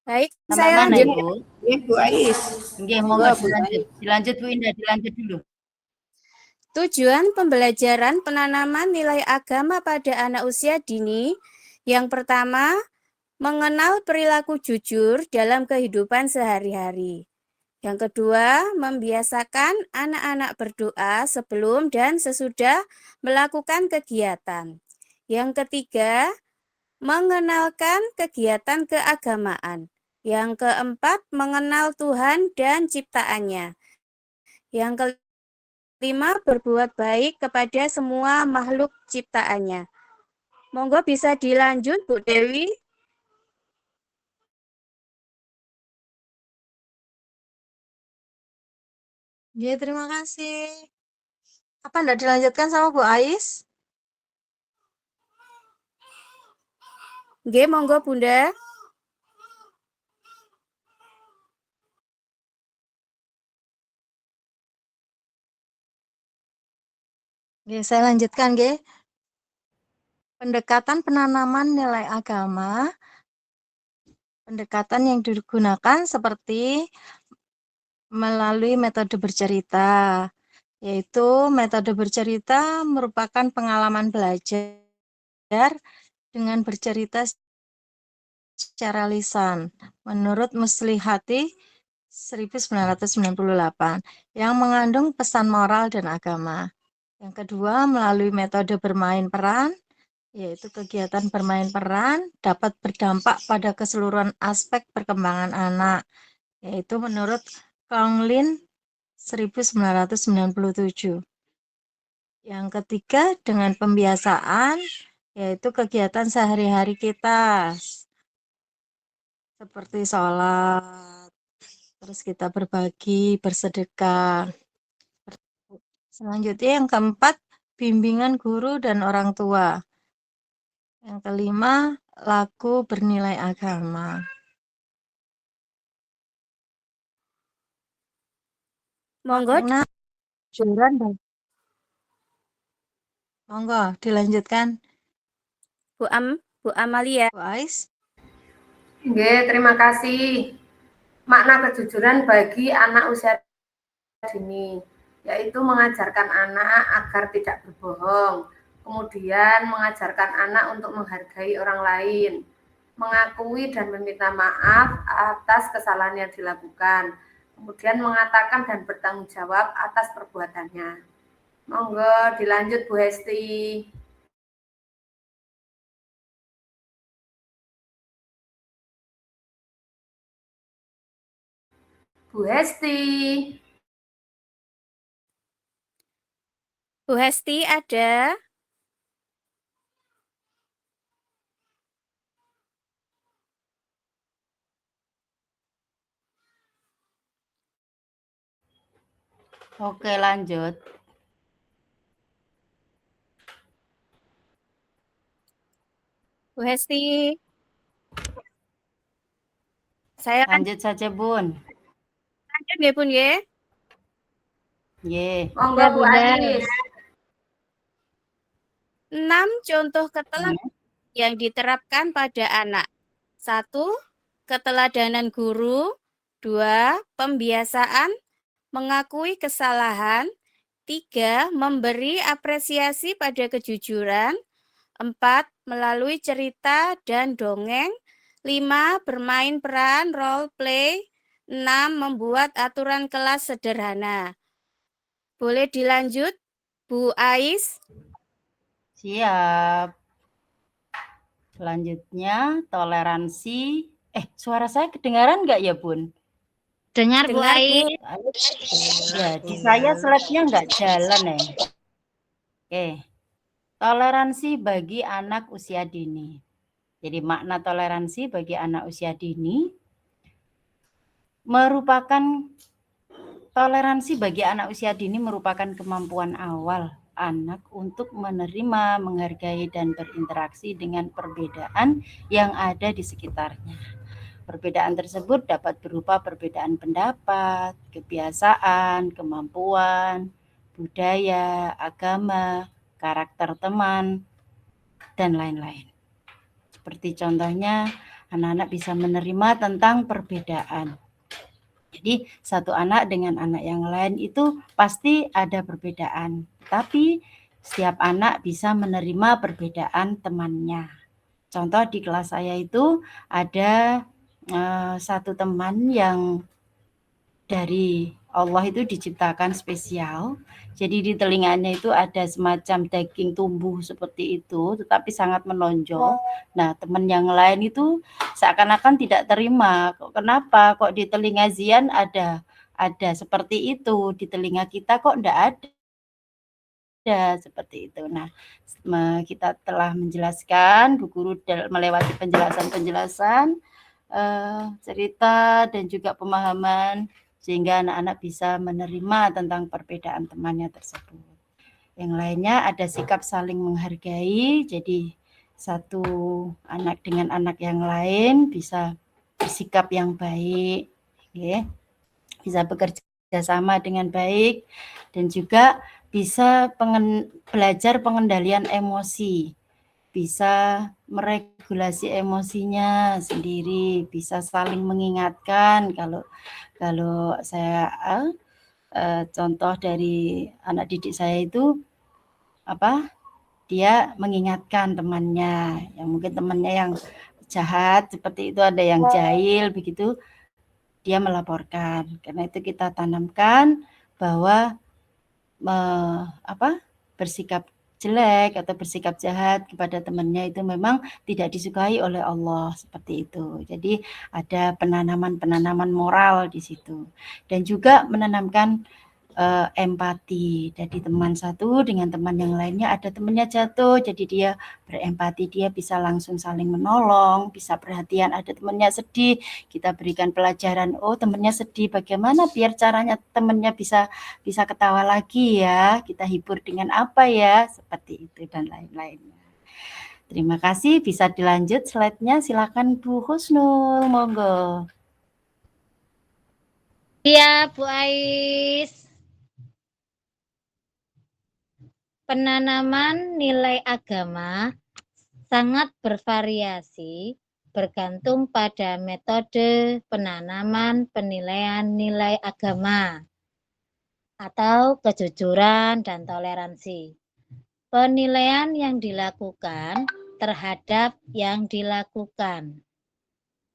Baik, Sampai saya mana, lanjut. Ibu? Ya, Bu Ais. Nggih, monggo dilanjut. Dilanjut Bu Indah, dilanjut dulu. Tujuan pembelajaran penanaman nilai agama pada anak usia dini. Yang pertama, mengenal perilaku jujur dalam kehidupan sehari-hari. Yang kedua, membiasakan anak-anak berdoa sebelum dan sesudah melakukan kegiatan. Yang ketiga, mengenalkan kegiatan keagamaan. Yang keempat, mengenal Tuhan dan ciptaannya. Yang kelima, berbuat baik kepada semua makhluk ciptaannya. Monggo bisa dilanjut, Bu Dewi. Ya, terima kasih. Apa enggak dilanjutkan sama Bu Ais? Nggih, monggo Bunda. Oke, saya lanjutkan, nggih. Pendekatan penanaman nilai agama, pendekatan yang digunakan seperti melalui metode bercerita, yaitu metode bercerita merupakan pengalaman belajar dengan bercerita secara lisan. Menurut Muslihati 1998, yang mengandung pesan moral dan agama. Yang kedua, melalui metode bermain peran, yaitu kegiatan bermain peran dapat berdampak pada keseluruhan aspek perkembangan anak, yaitu menurut Conlin 1997. Yang ketiga, dengan pembiasaan, yaitu kegiatan sehari-hari kita, seperti sholat, terus kita berbagi, bersedekah. Selanjutnya yang keempat, bimbingan guru dan orang tua. Yang kelima, laku bernilai agama. Monggo. Monggo dilanjutkan. Bu Amalia. Bu Ais. Nggih, terima kasih. Makna kejujuran bagi anak usia dini, yaitu mengajarkan anak agar tidak berbohong, kemudian mengajarkan anak untuk menghargai orang lain, mengakui dan meminta maaf atas kesalahan yang dilakukan, kemudian mengatakan dan bertanggung jawab atas perbuatannya. Monggo dilanjut Bu Hesti. Bu Hesti. Bu Hesti ada? Oke, lanjut. Bu Hesti. Saya lanjut saja, Bun. Lanjut ya, Bun ya. Nggih. Monggo Bu Ais. 6 contoh keteladanan yang diterapkan pada anak. 1. Keteladanan guru. 2. Pembiasaan mengakui kesalahan. 3. Memberi apresiasi pada kejujuran. 4. Melalui cerita dan dongeng. 5. Bermain peran role play. 6. Membuat aturan kelas sederhana. Boleh dilanjut, Bu Ais? Siap. Selanjutnya, toleransi. Suara saya kedengaran nggak ya, Bun? Dengar, Bu Ais. Ya, di saya slide-nya nggak jalan ya. Oke. Toleransi bagi anak usia dini. Jadi makna toleransi bagi anak usia dini merupakan kemampuan awal anak untuk menerima, menghargai, dan berinteraksi dengan perbedaan yang ada di sekitarnya. Perbedaan tersebut dapat berupa perbedaan pendapat, kebiasaan, kemampuan, budaya, agama, karakter teman, dan lain-lain. Seperti contohnya, anak-anak bisa menerima tentang perbedaan. Jadi satu anak dengan anak yang lain itu pasti ada perbedaan, tapi setiap anak bisa menerima perbedaan temannya. Contoh di kelas saya itu ada satu teman yang dari Allah itu diciptakan spesial. Jadi di telinganya itu ada semacam daging tumbuh seperti itu, tetapi sangat menonjol. Nah, teman yang lain itu seakan-akan tidak terima. Kenapa? Kok di telinga Zian ada seperti itu, di telinga kita kok enggak ada seperti itu. Nah, kita telah menjelaskan, Bu Guru melewati penjelasan-penjelasan, cerita dan juga pemahaman sehingga anak-anak bisa menerima tentang perbedaan temannya tersebut. Yang lainnya ada sikap saling menghargai, jadi satu anak dengan anak yang lain bisa bersikap yang baik, ya. Bisa bekerja sama dengan baik dan juga bisa belajar pengendalian emosi, bisa meregulasi emosinya sendiri, bisa saling mengingatkan. Kalau saya contoh dari anak didik saya itu dia mengingatkan temannya, yang mungkin temannya yang jahat seperti itu, ada yang jahil begitu, dia melaporkan. Karena itu kita tanamkan bahwa bersikap jelek atau bersikap jahat kepada temannya itu memang tidak disukai oleh Allah, seperti itu. Jadi ada penanaman moral di situ. Dan juga menanamkan empati. Jadi teman satu dengan teman yang lainnya, ada temannya jatuh, jadi dia berempati, dia bisa langsung saling menolong, bisa perhatian. Ada temannya sedih, kita berikan pelajaran, oh temannya sedih, bagaimana biar caranya temannya bisa ketawa lagi ya, kita hibur dengan apa ya, seperti itu dan lain-lainnya. Terima kasih, bisa dilanjut slide-nya, silakan Bu Husnul, monggo. Iya, Bu Ais. Penanaman nilai agama sangat bervariasi bergantung pada metode penanaman penilaian nilai agama atau kejujuran dan toleransi. Penilaian yang dilakukan terhadap yang dilakukan.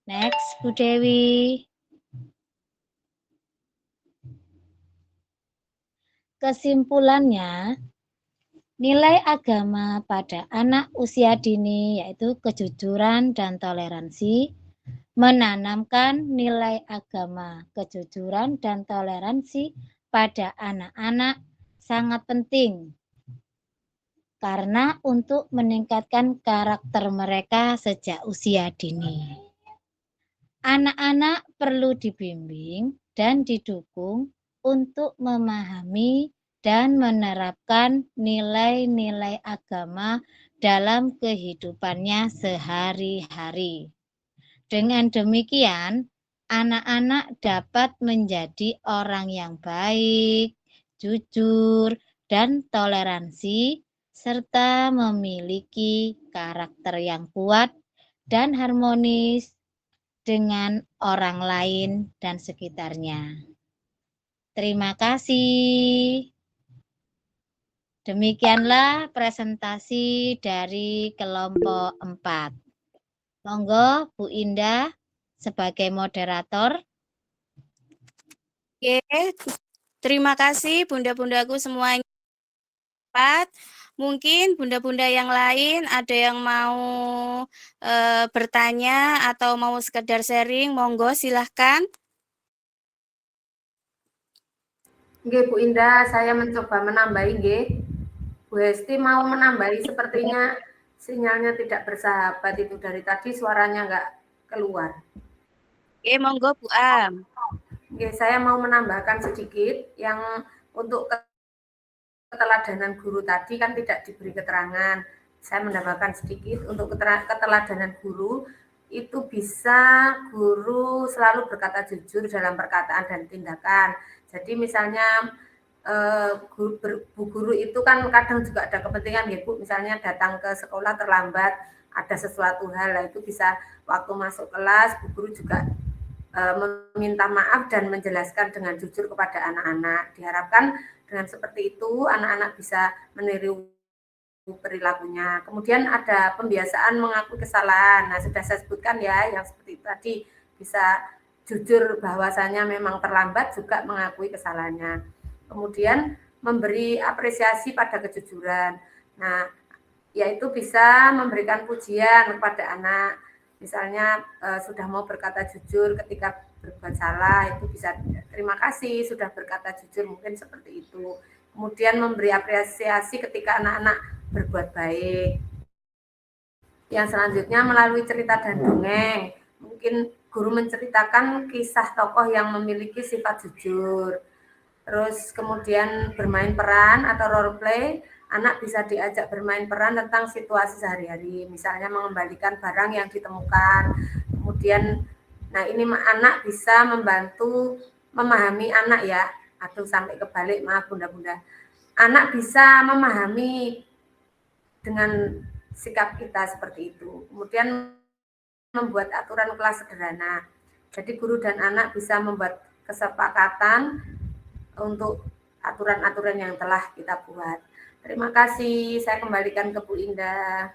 Next, Bu Dewi. Kesimpulannya, nilai agama pada anak usia dini yaitu kejujuran dan toleransi, menanamkan nilai agama, kejujuran dan toleransi pada anak-anak sangat penting karena untuk meningkatkan karakter mereka sejak usia dini. Anak-anak perlu dibimbing dan didukung untuk memahami dan menerapkan nilai-nilai agama dalam kehidupannya sehari-hari. Dengan demikian, anak-anak dapat menjadi orang yang baik, jujur, dan toleransi, serta memiliki karakter yang kuat dan harmonis dengan orang lain dan sekitarnya. Terima kasih. Demikianlah presentasi dari kelompok 4. Monggo Bu Indah sebagai moderator. Oke, terima kasih bunda-bundaku semuanya. Mungkin bunda-bunda yang lain ada yang mau bertanya atau mau sekedar sharing, monggo silahkan. Nggih, Bu Indah, saya mencoba menambahi nggih. Bu Hesti mau menambahi, sepertinya sinyalnya tidak bersahabat itu dari tadi, suaranya nggak keluar. Oke, monggo Bu Am. Oke, saya mau menambahkan sedikit yang untuk keteladanan guru tadi kan tidak diberi keterangan. Saya menambahkan sedikit untuk keteladanan guru itu bisa guru selalu berkata jujur dalam perkataan dan tindakan. Jadi misalnya Bu guru itu kan kadang juga ada kepentingan ya Bu, misalnya datang ke sekolah terlambat ada sesuatu hal, nah itu bisa waktu masuk kelas Bu Guru juga meminta maaf dan menjelaskan dengan jujur kepada anak-anak. Diharapkan dengan seperti itu anak-anak bisa meniru perilakunya. Kemudian ada pembiasaan mengakui kesalahan. Nah, sudah saya sebutkan ya, yang seperti itu tadi, bisa jujur bahwasanya memang terlambat, juga mengakui kesalahannya. Kemudian memberi apresiasi pada kejujuran. Nah, yaitu bisa memberikan pujian kepada anak. Misalnya sudah mau berkata jujur ketika berbuat salah, itu bisa terima kasih sudah berkata jujur, mungkin seperti itu. Kemudian memberi apresiasi ketika anak-anak berbuat baik. Yang selanjutnya melalui cerita dan dongeng, mungkin guru menceritakan kisah tokoh yang memiliki sifat jujur. Terus kemudian bermain peran atau role play, anak bisa diajak bermain peran tentang situasi sehari-hari, misalnya mengembalikan barang yang ditemukan. Kemudian, nah ini anak bisa membantu memahami anak ya, aduh sampai kebalik, maaf bunda-bunda. Anak bisa memahami dengan sikap kita seperti itu. Kemudian membuat aturan kelas sederhana. Jadi guru dan anak bisa membuat kesepakatan untuk aturan-aturan yang telah kita buat. Terima kasih, saya kembalikan ke Bu Indah.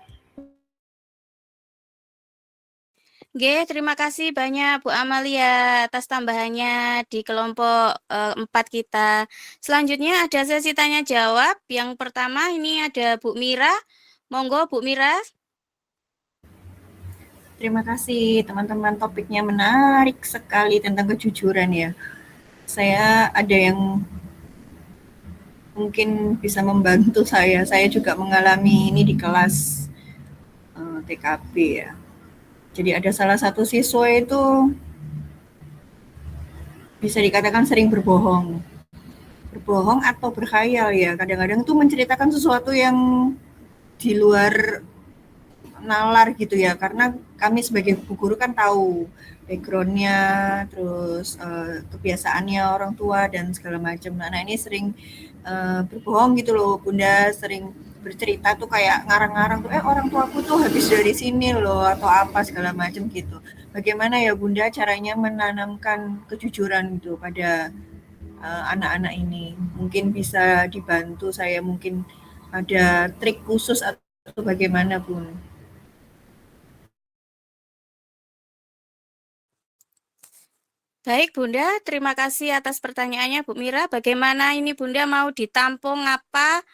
Oke, terima kasih banyak Bu Amalia atas tambahannya di kelompok 4 kita. Selanjutnya ada sesi tanya jawab. Yang pertama ini ada Bu Mira. Monggo Bu Mira. Terima kasih teman-teman, topiknya menarik sekali tentang kejujuran ya. Saya ada yang mungkin bisa membantu saya juga mengalami ini di kelas TKP ya. Jadi ada salah satu siswa itu bisa dikatakan sering berbohong atau berkhayal ya. Kadang-kadang tuh menceritakan sesuatu yang di luar nalar gitu ya, karena kami sebagai guru kan tahu backgroundnya, terus kebiasaannya orang tua dan segala macam. Nah ini sering berbohong gitu loh Bunda, sering bercerita tuh kayak ngarang-ngarang tuh orang tuaku tuh habis dari sini loh atau apa segala macam gitu. Bagaimana ya Bunda caranya menanamkan kejujuran gitu pada anak-anak ini? Mungkin bisa dibantu saya, mungkin ada trik khusus atau bagaimana Bun? Baik Bunda, terima kasih atas pertanyaannya Bu Mira. Bagaimana ini Bunda mau ditampung apa?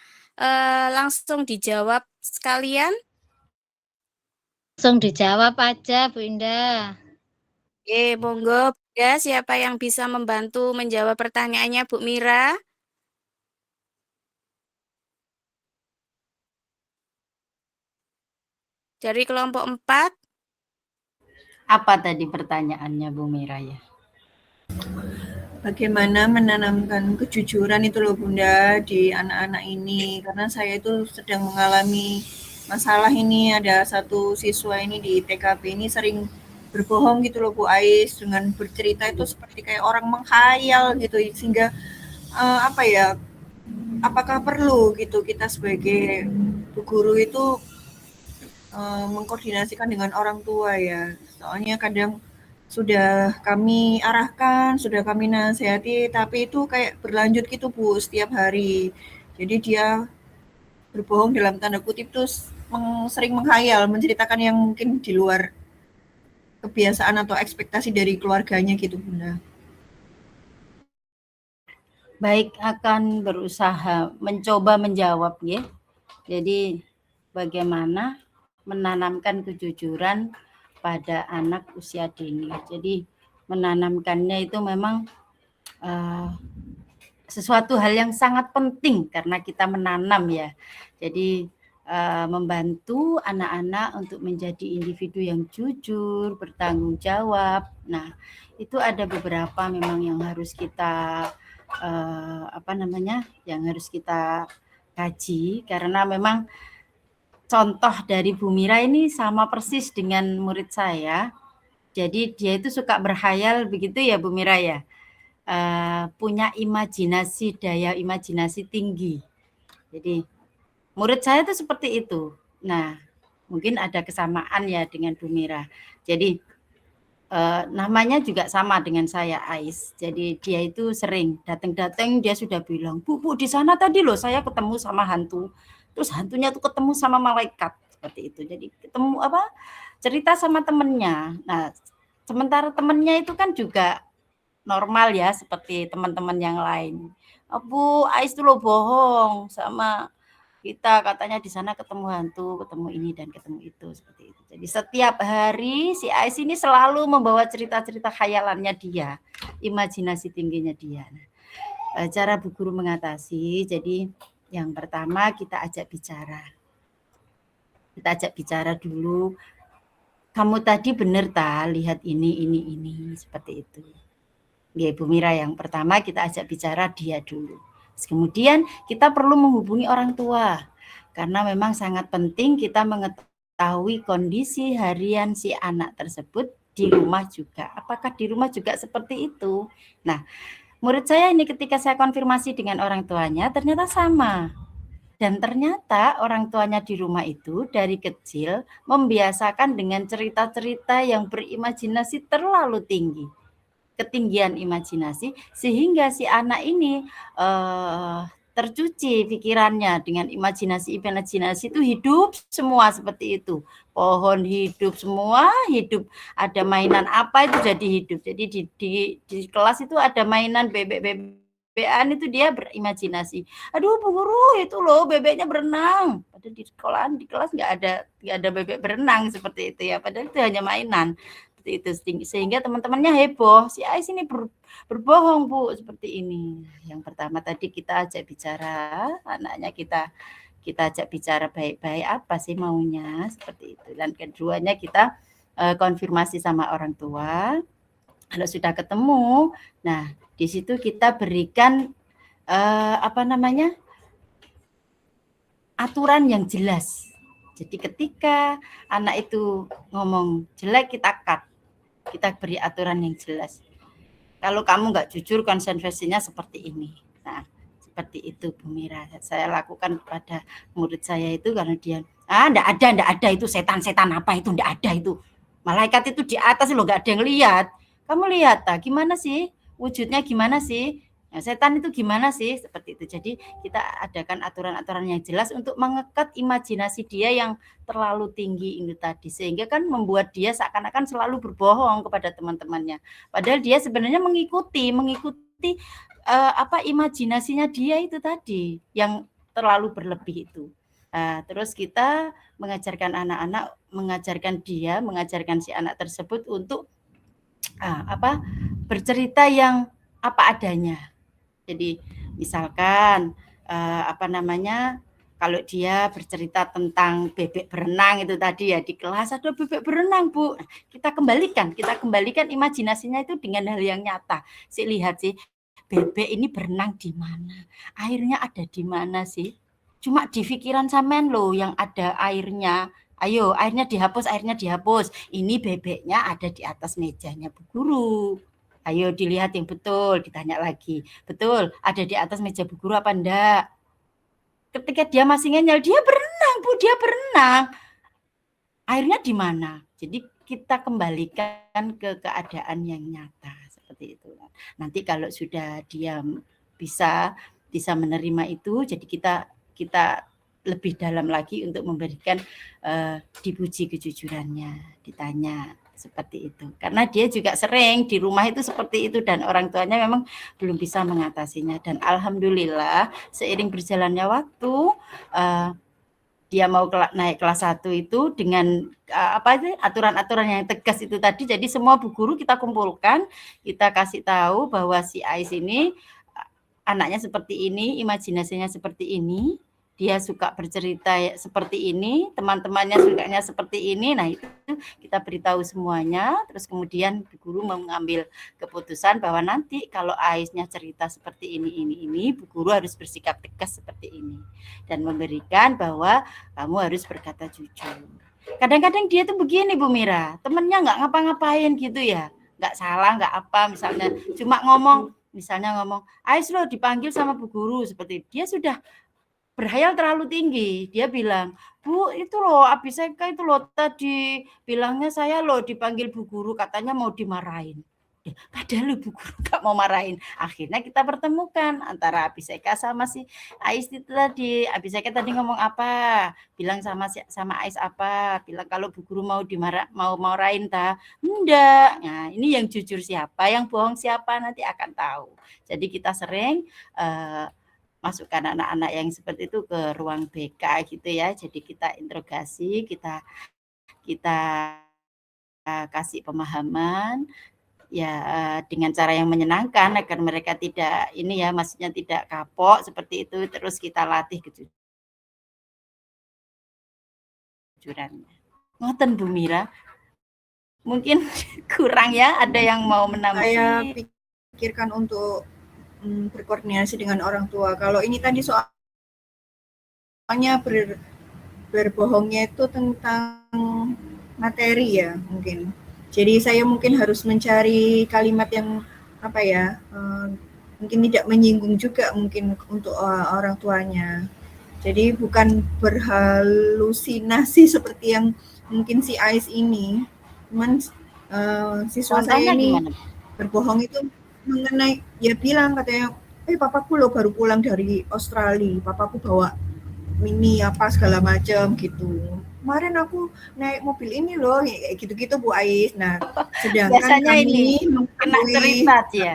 Langsung dijawab sekalian? Langsung dijawab aja Bu Indah. Oke, monggo Bunda, siapa yang bisa membantu menjawab pertanyaannya Bu Mira? Dari kelompok 4. Apa tadi pertanyaannya Bu Mira ya? Bagaimana menanamkan kejujuran itu loh Bunda di anak-anak ini, karena saya itu sedang mengalami masalah ini. Ada satu siswa ini di TKP ini sering berbohong gitu loh Bu Ais, dengan bercerita itu seperti kayak orang menghayal gitu, sehingga apa ya, apakah perlu gitu kita sebagai bu guru itu mengkoordinasikan dengan orang tua ya, soalnya kadang sudah kami arahkan, sudah kami nasihati, tapi itu kayak berlanjut gitu Bu setiap hari. Jadi dia berbohong dalam tanda kutip terus sering menghayal, menceritakan yang mungkin di luar kebiasaan atau ekspektasi dari keluarganya gitu Bunda. Baik, akan berusaha mencoba menjawab ya. Jadi bagaimana menanamkan kejujuran pada anak usia dini. Jadi menanamkannya itu memang sesuatu hal yang sangat penting karena kita menanam ya. Jadi membantu anak-anak untuk menjadi individu yang jujur, bertanggung jawab. Nah, itu ada beberapa memang yang harus kita yang harus kita kaji, karena memang contoh dari Bu Mira ini sama persis dengan murid saya. Jadi dia itu suka berkhayal begitu ya Bu Mira ya. Punya daya imajinasi tinggi. Jadi murid saya itu seperti itu. Nah, mungkin ada kesamaan ya dengan Bu Mira. Jadi namanya juga sama dengan saya, Ais. Jadi dia itu sering datang-datang, dia sudah bilang, Bu, di sana tadi loh saya ketemu sama hantu. Terus hantunya tuh ketemu sama malaikat, seperti itu. Jadi ketemu cerita sama temennya. Nah, sementara temennya itu kan juga normal ya, seperti teman-teman yang lain. Bu, Ais tuh loh bohong sama kita, katanya di sana ketemu hantu, ketemu ini dan ketemu itu, seperti itu. Jadi setiap hari si Ais ini selalu membawa cerita-cerita khayalannya dia, imajinasi tingginya dia. Nah, cara Bu Guru mengatasi, jadi yang pertama kita ajak bicara. Kita ajak bicara dulu. Kamu tadi benar lihat ini, seperti itu. Ya, Bu Mira, yang pertama kita ajak bicara dia dulu. Kemudian kita perlu menghubungi orang tua, karena memang sangat penting kita mengetahui kondisi harian si anak tersebut di rumah juga. Apakah di rumah juga seperti itu? Nah, murid saya ini ketika saya konfirmasi dengan orang tuanya, ternyata sama. Dan ternyata orang tuanya di rumah itu dari kecil membiasakan dengan cerita-cerita yang berimajinasi terlalu tinggi. Ketinggian imajinasi, sehingga si anak ini tercuci pikirannya dengan imajinasi itu hidup semua seperti itu. Pohon hidup semua, hidup. Ada mainan apa itu jadi hidup. Jadi di kelas itu ada mainan bebek-bebekan, itu dia berimajinasi. Aduh Bu Guru, itu loh bebeknya berenang. Padahal di kelas nggak ada bebek berenang seperti itu ya. Padahal itu hanya mainan. Itu sehingga teman-temannya heboh, si Ais ini berbohong Bu, seperti ini. Yang pertama tadi kita ajak bicara anaknya, kita ajak bicara baik-baik, apa sih maunya, seperti itu. Dan keduanya kita konfirmasi sama orang tua. Kalau sudah ketemu, nah di situ kita berikan aturan yang jelas. Jadi ketika anak itu ngomong jelek, kita cut. Kita beri aturan yang jelas. Kalau kamu nggak jujur, konsekuensinya seperti ini. Nah, seperti itu Bu Mira. Saya lakukan kepada murid saya itu karena dia, enggak ada itu setan-setan apa itu, enggak ada itu. Malaikat itu di atas loh, nggak ada yang lihat. Kamu lihat, gimana sih? Wujudnya gimana sih? Nah, setan itu gimana sih? Seperti itu. Jadi kita adakan aturan-aturan yang jelas untuk mengekat imajinasi dia yang terlalu tinggi ini tadi. Sehingga kan membuat dia seakan-akan selalu berbohong kepada teman-temannya. Padahal dia sebenarnya mengikuti imajinasinya dia itu tadi yang terlalu berlebih itu. Terus kita mengajarkan anak-anak, mengajarkan si anak tersebut untuk bercerita yang apa adanya. Jadi misalkan kalau dia bercerita tentang bebek berenang itu tadi ya, di kelas ada bebek berenang Bu, kita kembalikan imajinasinya itu dengan hal yang nyata. Lihat sih, bebek ini berenang di mana, airnya ada di mana sih? Cuma di pikiran sampean loh yang ada airnya. Ayo, airnya dihapus. Ini bebeknya ada di atas mejanya Bu Guru. Ayo dilihat yang betul, ditanya lagi. Betul, ada di atas meja Bu Guru apa enggak? Ketika dia masih ngeyel, dia berenang Bu, dia berenang. Airnya di mana? Jadi kita kembalikan ke keadaan yang nyata seperti itu. Nanti kalau sudah dia bisa menerima itu, jadi kita lebih dalam lagi untuk memberikan dipuji kejujurannya, ditanya seperti itu. Karena dia juga sering di rumah itu seperti itu dan orang tuanya memang belum bisa mengatasinya. Dan alhamdulillah seiring berjalannya waktu dia mau naik kelas 1 itu dengan aturan-aturan yang tegas itu tadi. Jadi semua Bu Guru kita kumpulkan, kita kasih tahu bahwa si Ais ini anaknya seperti ini, imajinasinya seperti ini. Dia suka bercerita seperti ini, teman-temannya sukanya seperti ini. Nah, itu kita beritahu semuanya. Terus kemudian Bu Guru mengambil keputusan bahwa nanti kalau Aisnya cerita seperti ini, Bu Guru harus bersikap tegas seperti ini. Dan memberikan bahwa kamu harus berkata jujur. Kadang-kadang dia tuh begini Bu Mira, temennya nggak ngapa-ngapain gitu ya. Nggak salah, nggak apa, misalnya cuma ngomong, Ais lo dipanggil sama Bu Guru, seperti itu. Dia sudah berhayal terlalu tinggi. Dia bilang, Bu, itu loh Abiseka itu loh tadi bilangnya saya loh dipanggil Bu Guru katanya mau dimarahin. Padahal Bu Guru gak mau marahin. Akhirnya kita pertemukan antara Abiseka sama si Ais itu tadi. Abiseka tadi ngomong apa? Bilang sama Ais apa? Bilang kalau Bu Guru mau marahin ta? Enggak. Nah, ini yang jujur siapa, yang bohong siapa nanti akan tahu. Jadi kita sering masukkan anak-anak yang seperti itu ke ruang BK gitu ya. Jadi kita interogasi, kita kasih pemahaman ya dengan cara yang menyenangkan agar mereka tidak ini ya, maksudnya tidak kapok seperti itu. Terus kita latih kejujurannya. Ngoten Bu Mira. Mungkin kurang ya, ada yang mau menambah? Saya pikirkan untuk berkoordinasi dengan orang tua. Kalau ini tadi soalnya berbohongnya itu tentang materi ya mungkin. Jadi saya mungkin harus mencari kalimat yang apa ya, mungkin tidak menyinggung juga mungkin untuk orang tuanya. Jadi bukan berhalusinasi seperti yang mungkin si Ais ini. Cuman siswa saya ini gimana? Berbohong itu mengenai, ya bilang katanya, papaku lo baru pulang dari Australia, papaku bawa mini apa segala macam gitu. Kemarin aku naik mobil ini loh, kayak gitu-gitu Bu Ais. Nah, sedangkan biasanya kami ini kena cerita ya.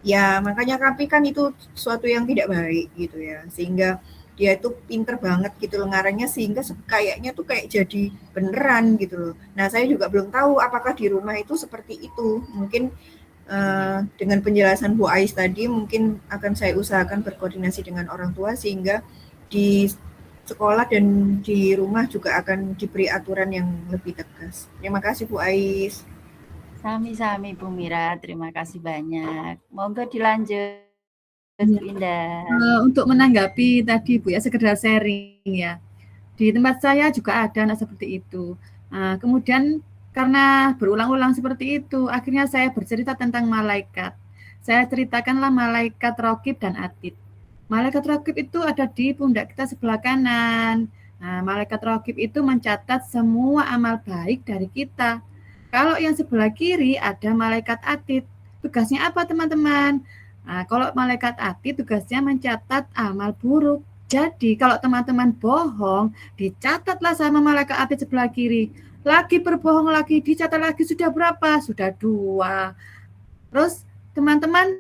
Ya, makanya kami kan itu suatu yang tidak baik gitu ya. Sehingga dia itu pinter banget gitu loh ngarangnya, sehingga kayaknya tuh kayak jadi beneran gitu loh. Nah, saya juga belum tahu apakah di rumah itu seperti itu. Mungkin dengan penjelasan Bu Ais tadi mungkin akan saya usahakan berkoordinasi dengan orang tua sehingga di sekolah dan di rumah juga akan diberi aturan yang lebih tegas. Terima kasih Bu Ais. Sami-sami Bu Mira, terima kasih banyak. Monggo dilanjut Bu Indah. Untuk menanggapi tadi Bu ya, sekedar sharing ya. Di tempat saya juga ada anak seperti itu. Kemudian karena berulang-ulang seperti itu, akhirnya saya bercerita tentang malaikat. Saya ceritakanlah malaikat Raqib dan Atid. Malaikat Raqib itu ada di pundak kita sebelah kanan. Nah, malaikat Raqib itu mencatat semua amal baik dari kita. Kalau yang sebelah kiri ada malaikat Atid. Tugasnya apa teman-teman? Nah, kalau malaikat Atid tugasnya mencatat amal buruk. Jadi kalau teman-teman bohong, dicatatlah sama malaikat Atid sebelah kiri. Lagi berbohong lagi, dicatat lagi, sudah berapa? Sudah 2. Terus teman-teman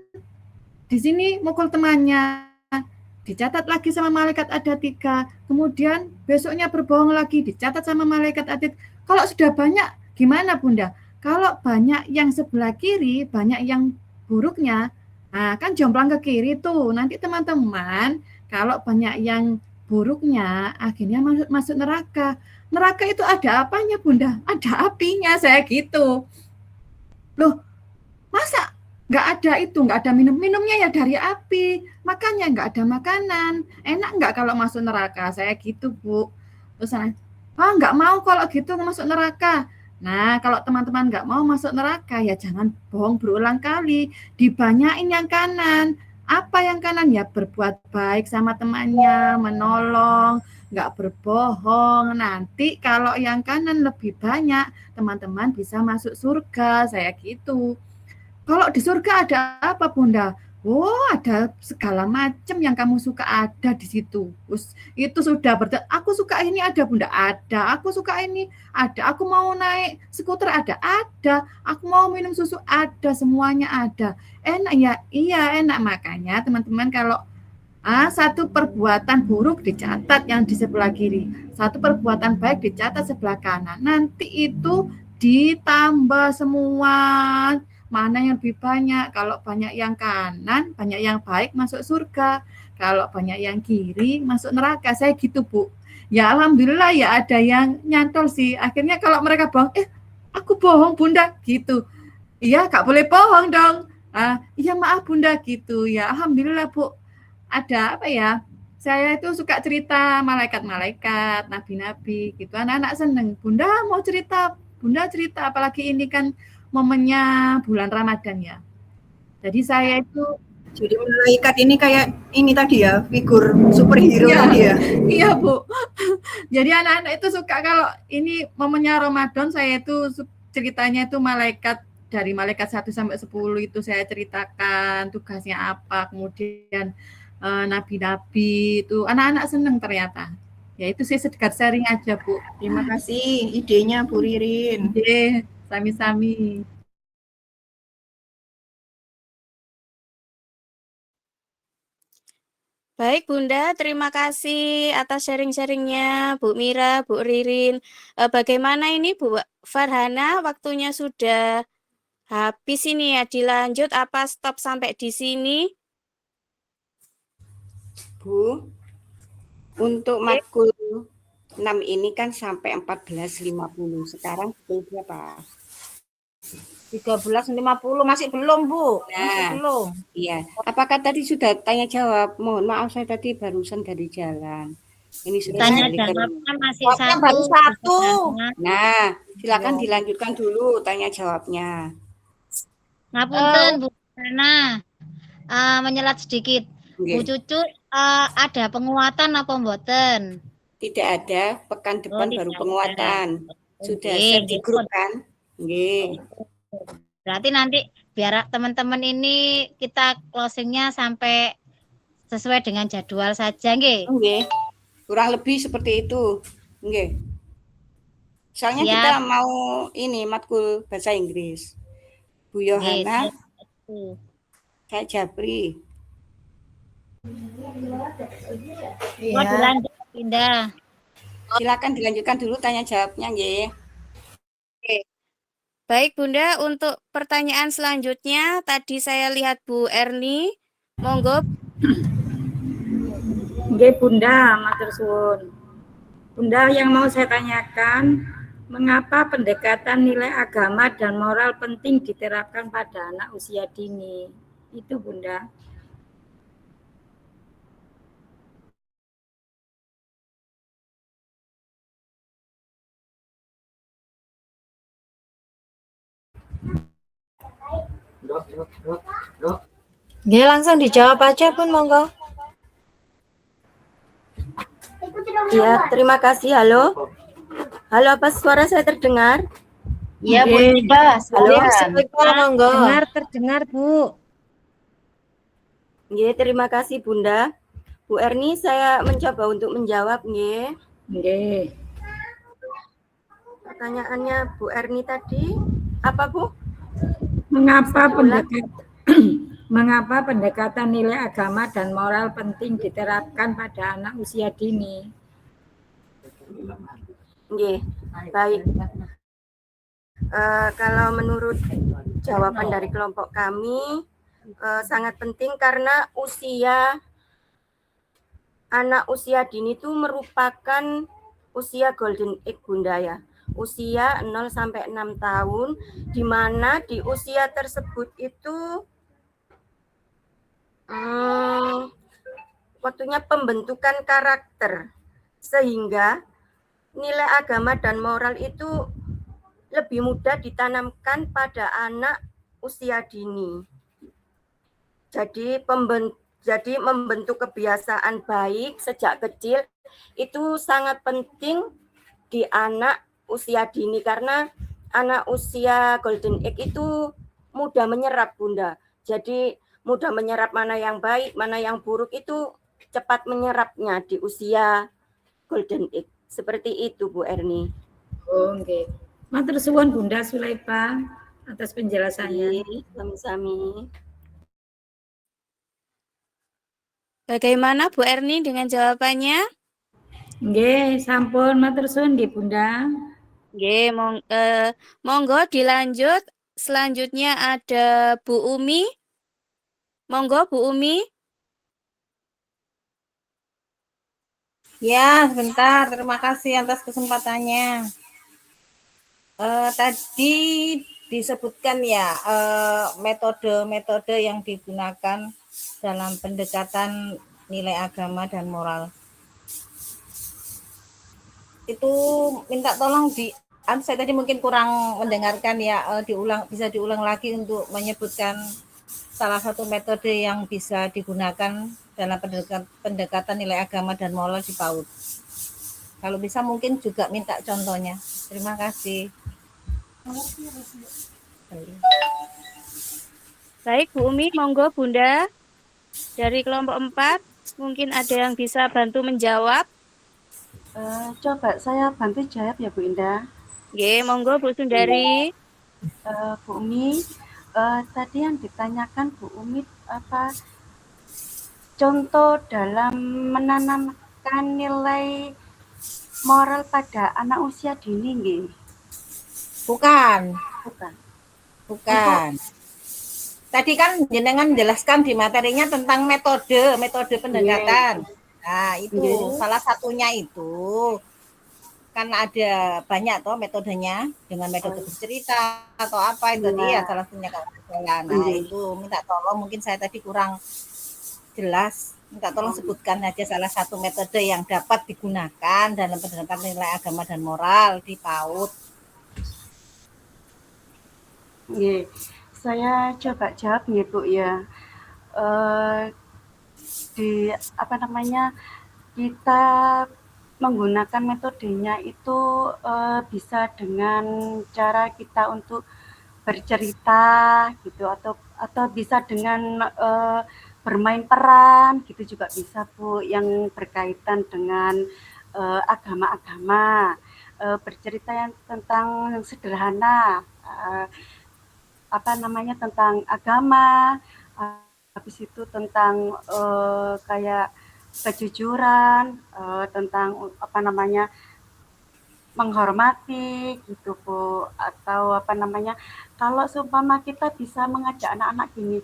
di sini mukul temannya, dicatat lagi sama malaikat ada 3. Kemudian besoknya berbohong lagi, dicatat sama malaikat Atid. Kalau sudah banyak, gimana Bunda? Kalau banyak yang sebelah kiri, banyak yang buruknya, nah kan jomplang ke kiri tuh. Nanti teman-teman, kalau banyak yang buruknya, akhirnya masuk neraka. Neraka itu ada apanya Bunda? Ada apinya, saya gitu. Loh, masa nggak ada itu, nggak ada minumnya ya dari api, makanya nggak ada makanan. Enak nggak kalau masuk neraka? Saya gitu Bu. Terus nggak mau kalau gitu masuk neraka. Nah, kalau teman-teman nggak mau masuk neraka, ya jangan bohong berulang kali. Dibanyain yang kanan. Apa yang kanan? Ya berbuat baik sama temannya, menolong, nggak berbohong. Nanti kalau yang kanan lebih banyak, teman-teman bisa masuk surga. Saya gitu. Kalau di surga ada apa Bunda? Oh, ada segala macam yang kamu suka ada di situ. Itu sudah aku suka ini ada Bunda, ada. Aku suka ini ada. Aku mau naik skuter ada. Aku mau minum susu ada, semuanya ada. Enak ya? Iya, enak. Makanya teman-teman kalau satu perbuatan buruk dicatat yang di sebelah kiri, satu perbuatan baik dicatat sebelah kanan. Nanti itu ditambah semua. Mana yang lebih banyak? Kalau banyak yang kanan, banyak yang baik masuk surga. Kalau banyak yang kiri masuk neraka. Saya gitu Bu. Ya alhamdulillah ya ada yang nyantol sih. Akhirnya kalau mereka bohong, aku bohong Bunda gitu. Iya gak boleh bohong dong. Iya maaf Bunda gitu. Ya alhamdulillah Bu. Ada apa ya? Saya itu suka cerita malaikat-malaikat, nabi-nabi gitu. Anak-anak seneng. Bunda mau cerita. Bunda cerita apalagi ini kan momennya bulan Ramadan ya. Jadi saya itu Jadi malaikat ini kayak ini tadi ya, figur superhero Iya. tadi ya. Iya, Bu. Jadi anak-anak itu suka kalau ini momennya Ramadan, saya itu ceritanya itu dari malaikat 1 sampai 10 itu saya ceritakan tugasnya apa, kemudian nabi-nabi itu anak-anak seneng ternyata. Ya itu sih sedekat sharing aja, Bu. Terima kasih idenya Bu Ririn. Oke, sami-sami. Baik Bunda, terima kasih atas sharing-sharingnya Bu Mira, Bu Ririn. Bagaimana ini Bu Farhana, waktunya sudah habis ini ya, dilanjut apa stop sampai di sini? Bu, untuk matkul 6 ini kan sampai 14.50. Sekarang pukul berapa? 13.50 masih belum, Bu. Masih Nah, belum. iya. Apakah tadi sudah tanya jawab? Mohon maaf saya tadi barusan dari jalan. Ini sudah Tanya balik ke rumah. jawabnya masih Jawabnya satu. baru satu. Nah, silakan dilanjutkan dulu tanya jawabnya. Ngapunten Bu Nana, menyelat sedikit. Bu Nggih. Cucu ada penguatan apa mboten? Tidak ada, pekan depan tidak baru ada. penguatan. Sudah Oke, share di gitu. grup kan? Nggih. Berarti nanti biar teman-teman ini kita closingnya sampai sesuai dengan jadwal saja, nggih. Nggih. Kurang lebih seperti itu. Nggih. Soalnya Siap. kita mau ini matkul bahasa Inggris. Bu Yohana, saya Japri. Mau dilanjut, Indah. Silakan dilanjutkan dulu tanya jawabnya, nggih. Baik Bunda, untuk pertanyaan selanjutnya tadi saya lihat Bu Erni, monggo. Nggih Bunda, matur suwun. Bunda, yang mau saya tanyakan, mengapa pendekatan nilai agama dan moral penting diterapkan pada anak usia dini? Itu Bunda. Nggih, langsung dijawab aja Bun, monggo. Ya, terima kasih. Halo. Halo, apa suara saya terdengar? Iya, Bu Ida. Halo. Monggo. Terdengar, Bu. Nggih, terima kasih Bunda. Bu Erni, saya mencoba untuk menjawab, nggih. Nggih. Pertanyaannya Bu Erni tadi apa, Bu? Mengapa pendekatan nilai agama dan moral penting diterapkan pada anak usia dini? Nggih, baik. Kalau menurut jawaban dari kelompok kami, sangat penting karena anak usia dini itu merupakan usia golden age Bunda ya. Usia 0 sampai 6 tahun, di mana di usia tersebut itu waktunya pembentukan karakter, sehingga nilai agama dan moral itu lebih mudah ditanamkan pada anak usia dini. Jadi membentuk kebiasaan baik sejak kecil itu sangat penting di anak usia dini, karena anak usia golden age itu mudah menyerap Bunda. Jadi mudah menyerap mana yang baik, mana yang buruk, itu cepat menyerapnya di usia golden age. Seperti itu Bu Erni. Oh, nggih. Matur suwun Bunda Sulaipa atas penjelasannya. Sami-sami. Bagaimana Bu Erni dengan jawabannya? Nggih, sampun matur suwun nggih Bunda. Nggih, monggo dilanjut. Selanjutnya ada Bu Umi. Monggo Bu Umi. Ya, sebentar. Terima kasih atas kesempatannya. Tadi disebutkan ya metode-metode yang digunakan dalam pendekatan nilai agama dan moral. Itu minta tolong saya tadi mungkin kurang mendengarkan ya, bisa diulang lagi untuk menyebutkan salah satu metode yang bisa digunakan dalam pendekatan nilai agama dan moral di PAUD. Kalau bisa mungkin juga minta contohnya. Terima kasih. Baik, Bu Umi, monggo Bunda. Dari kelompok 4, mungkin ada yang bisa bantu menjawab. Coba saya bantu jawab ya Bu Indah. Nggih, monggo Bu Sundari. Bu Umi, tadi yang ditanyakan Bu Umi apa contoh dalam menanamkan nilai moral pada anak usia dini nggih? Bukan. Bukan. Tadi kan jenengan menjelaskan di materinya tentang metode pendekatan. Nah, itu salah satunya itu kan ada banyak toh metodenya dengan metode bercerita atau apa itu dia salah satunya kalau saya. Nah, itu minta tolong mungkin saya tadi kurang jelas. Minta tolong sebutkan aja salah satu metode yang dapat digunakan dalam pendekatan nilai agama dan moral di PAUD. Nggih. Saya coba jawab nih Bu ya. Di apa namanya kita menggunakan metodenya itu bisa dengan cara kita untuk bercerita gitu atau bisa dengan bermain peran gitu juga bisa Bu yang berkaitan dengan agama-agama, bercerita yang tentang yang sederhana. Apa namanya tentang agama, habis itu tentang kayak kejujuran, tentang apa namanya menghormati gitu Bu, atau apa namanya kalau seumpama kita bisa mengajak anak-anak gini,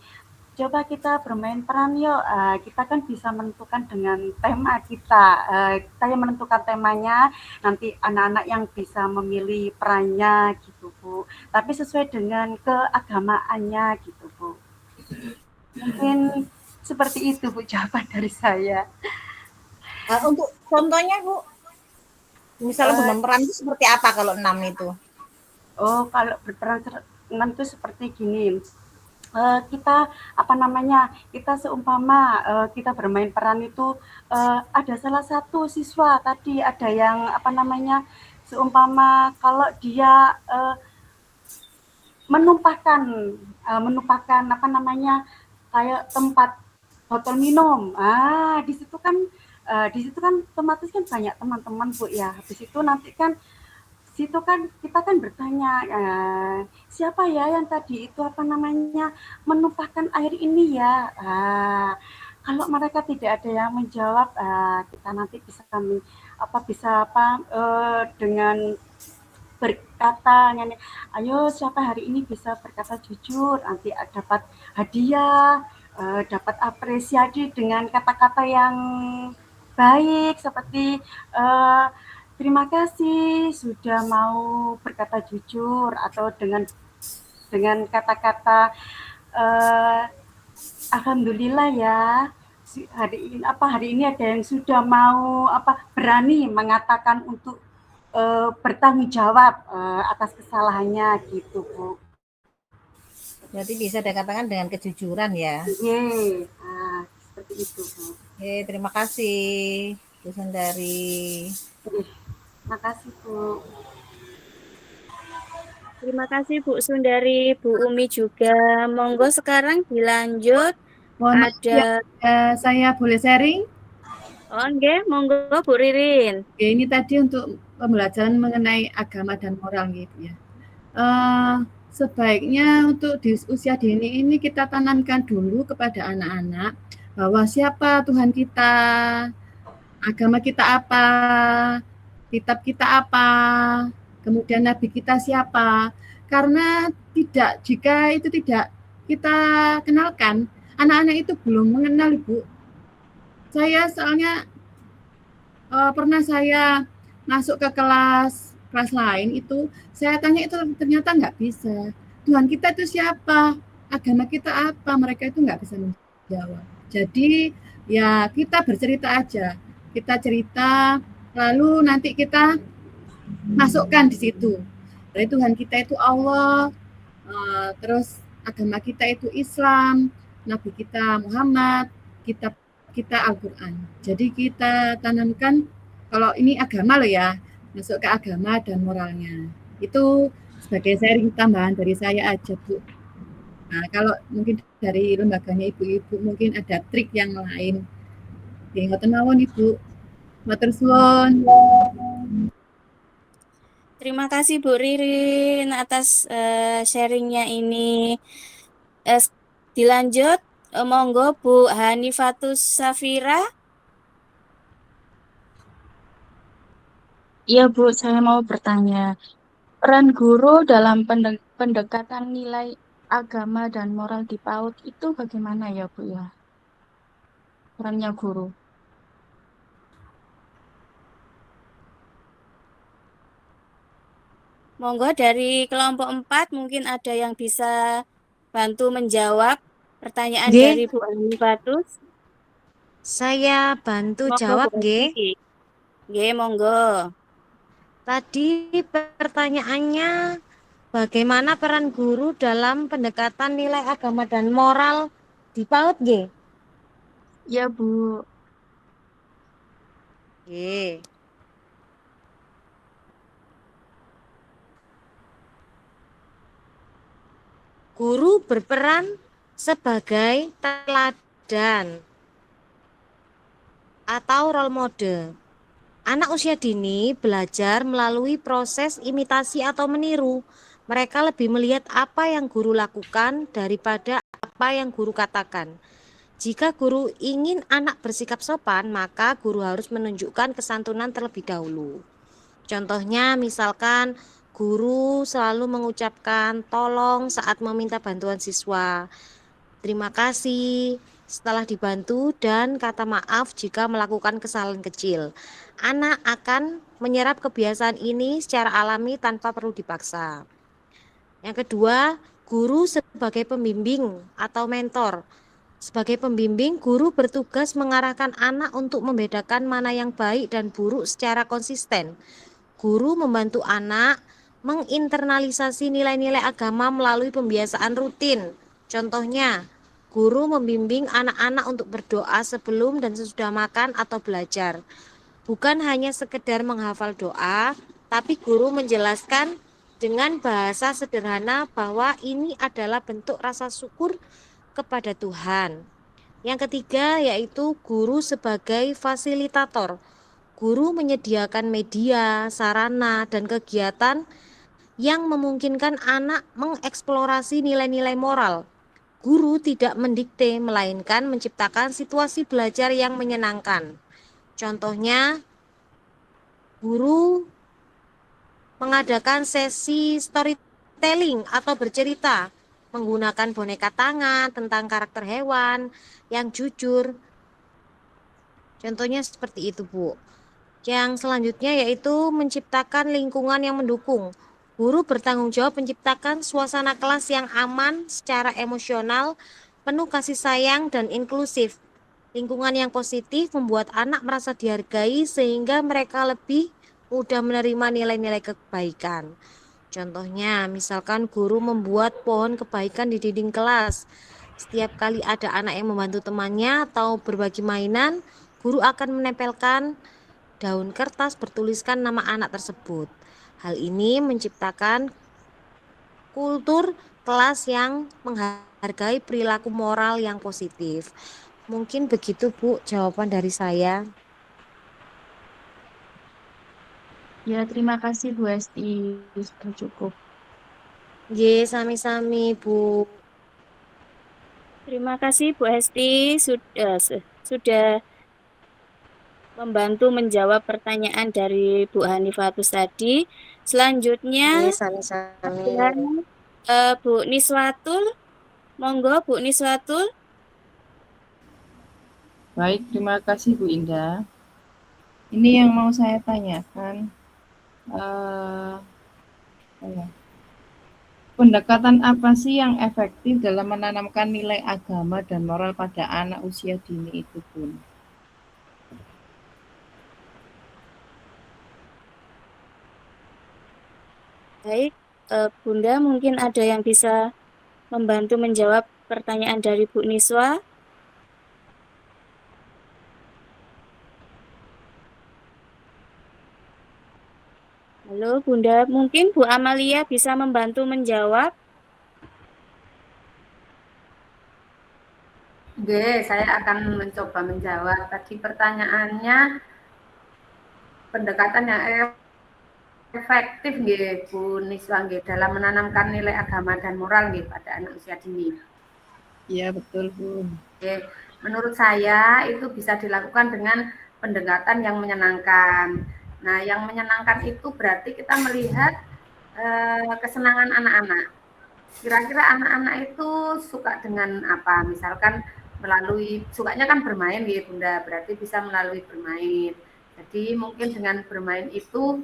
coba kita bermain peran yuk, kita kan bisa menentukan dengan tema kita, kita yang menentukan temanya, nanti anak-anak yang bisa memilih perannya gitu Bu, tapi sesuai dengan keagamaannya gitu Bu. Mungkin seperti itu Bu jawaban dari saya. Untuk contohnya Bu, misalnya berperan itu seperti apa kalau 6 itu? Oh, kalau berperan 6 itu seperti gini. Kita apa namanya kita seumpama kita bermain peran itu ada salah satu siswa tadi ada yang apa namanya seumpama kalau dia menumpahkan apa namanya kayak tempat botol minum, di situ kan otomatis kan banyak teman-teman Bu ya, habis itu nanti kan situ kan kita kan bertanya siapa ya yang tadi itu apa namanya menumpahkan air ini ya, kalau mereka tidak ada yang menjawab kita nanti bisa dengan berkata ayo siapa hari ini bisa berkata jujur nanti dapat hadiah, dapat apresiasi dengan kata-kata yang baik seperti terima kasih sudah mau berkata jujur atau dengan kata-kata alhamdulillah ya hari ini ada yang sudah mau berani mengatakan untuk bertanggung jawab atas kesalahannya gitu Bu. Berarti bisa dikatakan dengan kejujuran ya. Seperti itu Bu. Terima kasih Bu Sundari. Terima kasih Bu. Terima kasih Bu Sundari, Bu Umi juga. Monggo sekarang dilanjut. Ada saya boleh sharing? Oh nggih, monggo Bu Ririn. Ini tadi untuk pembelajaran mengenai agama dan moral gitu ya. Sebaiknya untuk di usia dini ini kita tanamkan dulu kepada anak-anak bahwa siapa Tuhan kita, agama kita apa, kitab kita apa, kemudian nabi kita siapa. Karena jika itu tidak kita kenalkan, anak-anak itu belum mengenal Bu. Saya soalnya pernah saya masuk ke kelas lain itu, saya tanya itu ternyata nggak bisa. Tuhan kita itu siapa? Agama kita apa? Mereka itu nggak bisa menjawab. Jadi ya kita bercerita aja. Kita cerita, lalu nanti kita masukkan di situ. Dari Tuhan kita itu Allah, terus agama kita itu Islam, Nabi kita Muhammad, kitab kita Al-Quran. Jadi kita tanamkan, kalau ini agama loh ya, masuk ke agama dan moralnya. Itu sebagai sharing tambahan dari saya aja, Bu. Nah, kalau mungkin dari lembaganya ibu-ibu mungkin ada trik yang lain. Nggih ngoten mawon Ibu. Matur suwun. Terima kasih Bu Ririn atas sharingnya ini. Dilanjut, monggo Bu Hanifatus Safira. Iya Bu, saya mau bertanya. Peran guru dalam pendekatan nilai agama dan moral di PAUD itu bagaimana ya Bu ya? Perannya guru. Monggo dari kelompok 4 mungkin ada yang bisa bantu menjawab pertanyaan Nggih. dari Bu Hanifatus. Saya bantu Monggo jawab, Bu nggih. Hesti. Nggih, monggo. Tadi pertanyaannya bagaimana peran guru dalam pendekatan nilai agama dan moral di PAUD, nggih? Iya Bu. Nggih. Guru berperan sebagai teladan atau role model. Anak usia dini belajar melalui proses imitasi atau meniru. Mereka lebih melihat apa yang guru lakukan daripada apa yang guru katakan. Jika guru ingin anak bersikap sopan, maka guru harus menunjukkan kesantunan terlebih dahulu. Contohnya misalkan guru selalu mengucapkan tolong saat meminta bantuan siswa, terima kasih setelah dibantu, dan kata maaf jika melakukan kesalahan kecil. Anak akan menyerap kebiasaan ini secara alami tanpa perlu dipaksa. Yang kedua, guru sebagai pembimbing atau mentor. Sebagai pembimbing, guru bertugas mengarahkan anak untuk membedakan mana yang baik dan buruk secara konsisten. Guru membantu anak menginternalisasi nilai-nilai agama melalui pembiasaan rutin. Contohnya, guru membimbing anak-anak untuk berdoa sebelum dan sesudah makan atau belajar. Bukan hanya sekedar menghafal doa, tapi guru menjelaskan dengan bahasa sederhana bahwa ini adalah bentuk rasa syukur kepada Tuhan. Yang ketiga yaitu guru sebagai fasilitator. Guru menyediakan media, sarana, dan kegiatan yang memungkinkan anak mengeksplorasi nilai-nilai moral. Guru tidak mendikte, melainkan menciptakan situasi belajar yang menyenangkan. Contohnya, guru mengadakan sesi storytelling atau bercerita menggunakan boneka tangan tentang karakter hewan yang jujur. Contohnya seperti itu, Bu. Yang selanjutnya yaitu menciptakan lingkungan yang mendukung. Guru bertanggung jawab menciptakan suasana kelas yang aman secara emosional, penuh kasih sayang dan inklusif. Lingkungan yang positif membuat anak merasa dihargai sehingga mereka lebih mudah menerima nilai-nilai kebaikan. Contohnya, misalkan guru membuat pohon kebaikan di dinding kelas. Setiap kali ada anak yang membantu temannya atau berbagi mainan, guru akan menempelkan daun kertas bertuliskan nama anak tersebut. Hal ini menciptakan kultur kelas yang menghargai perilaku moral yang positif. Mungkin begitu, Bu, jawaban dari saya. Ya, terima kasih Bu Esti. Sudah cukup. Ye, sami-sami, Bu. Terima kasih Bu Hesti sudah membantu menjawab pertanyaan dari Bu Hanifatus tadi. Selanjutnya Ye, sami-sami. Bu Niswatul. Monggo Bu Niswatul. Baik, terima kasih Bu Indah. Ini yang mau saya tanyakan. Pendekatan apa sih yang efektif dalam menanamkan nilai agama dan moral pada anak usia dini itu, Bun? Baik, Bunda mungkin ada yang bisa membantu menjawab pertanyaan dari Bu Niswa. Halo Bunda, mungkin Bu Amalia bisa membantu menjawab? Oke, saya akan mencoba menjawab. Tadi pertanyaannya pendekatan yang efektif nggih Bu Niswa nggih dalam menanamkan nilai agama dan moral nggih pada anak usia dini. Iya, betul, Bu. Oke, menurut saya itu bisa dilakukan dengan pendekatan yang menyenangkan. Nah, yang menyenangkan itu berarti kita melihat kesenangan anak-anak. Kira-kira anak-anak itu suka dengan apa? Misalkan melalui sukanya kan bermain gitu Bunda, berarti bisa melalui bermain. Jadi mungkin dengan bermain itu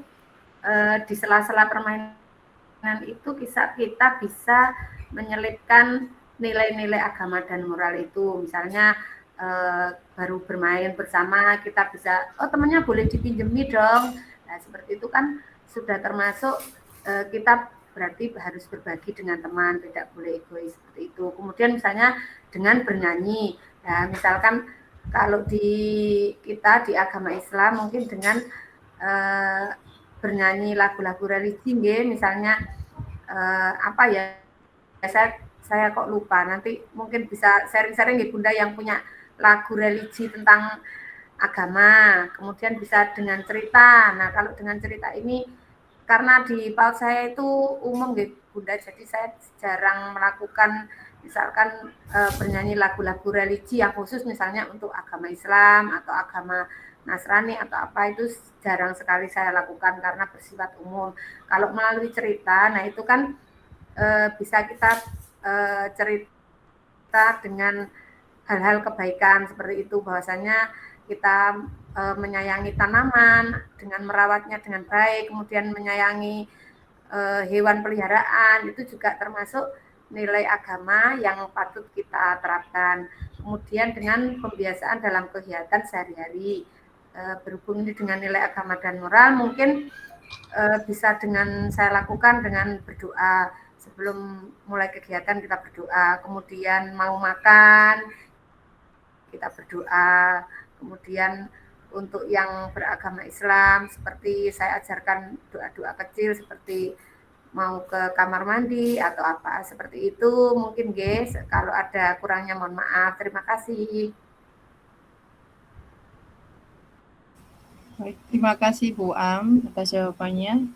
di sela-sela permainan itu kita bisa menyelipkan nilai-nilai agama dan moral itu. Misalnya baru bermain bersama kita bisa, oh temannya boleh dipinjemi dong. Nah, seperti itu kan sudah termasuk kita berarti harus berbagi dengan teman, tidak boleh egois seperti itu. Kemudian misalnya dengan bernyanyi, ya misalkan kalau di kita di agama Islam mungkin dengan bernyanyi lagu-lagu religi, misalnya apa ya? Saya kok lupa. Nanti mungkin bisa sharing-sharing ya Bunda yang punya lagu religi tentang agama. Kemudian bisa dengan cerita. Nah kalau dengan cerita ini karena di PAUD saya itu umum gitu Bunda, jadi saya jarang melakukan misalkan bernyanyi lagu-lagu religi yang khusus misalnya untuk agama Islam atau agama Nasrani atau apa, itu jarang sekali saya lakukan karena bersifat umum. Kalau melalui cerita, nah itu kan bisa kita cerita dengan hal-hal kebaikan seperti itu, bahwasanya kita menyayangi tanaman dengan merawatnya dengan baik, kemudian menyayangi hewan peliharaan, itu juga termasuk nilai agama yang patut kita terapkan. Kemudian dengan pembiasaan dalam kegiatan sehari-hari, berhubung ini dengan nilai agama dan moral, mungkin bisa dengan saya lakukan dengan berdoa. Sebelum mulai kegiatan kita berdoa, kemudian mau makan kita berdoa, kemudian untuk yang beragama Islam seperti saya ajarkan doa-doa kecil seperti mau ke kamar mandi atau apa seperti itu mungkin guys. Kalau ada kurangnya mohon maaf. Terima kasih. Baik, terima kasih Bu Am atas jawabannya.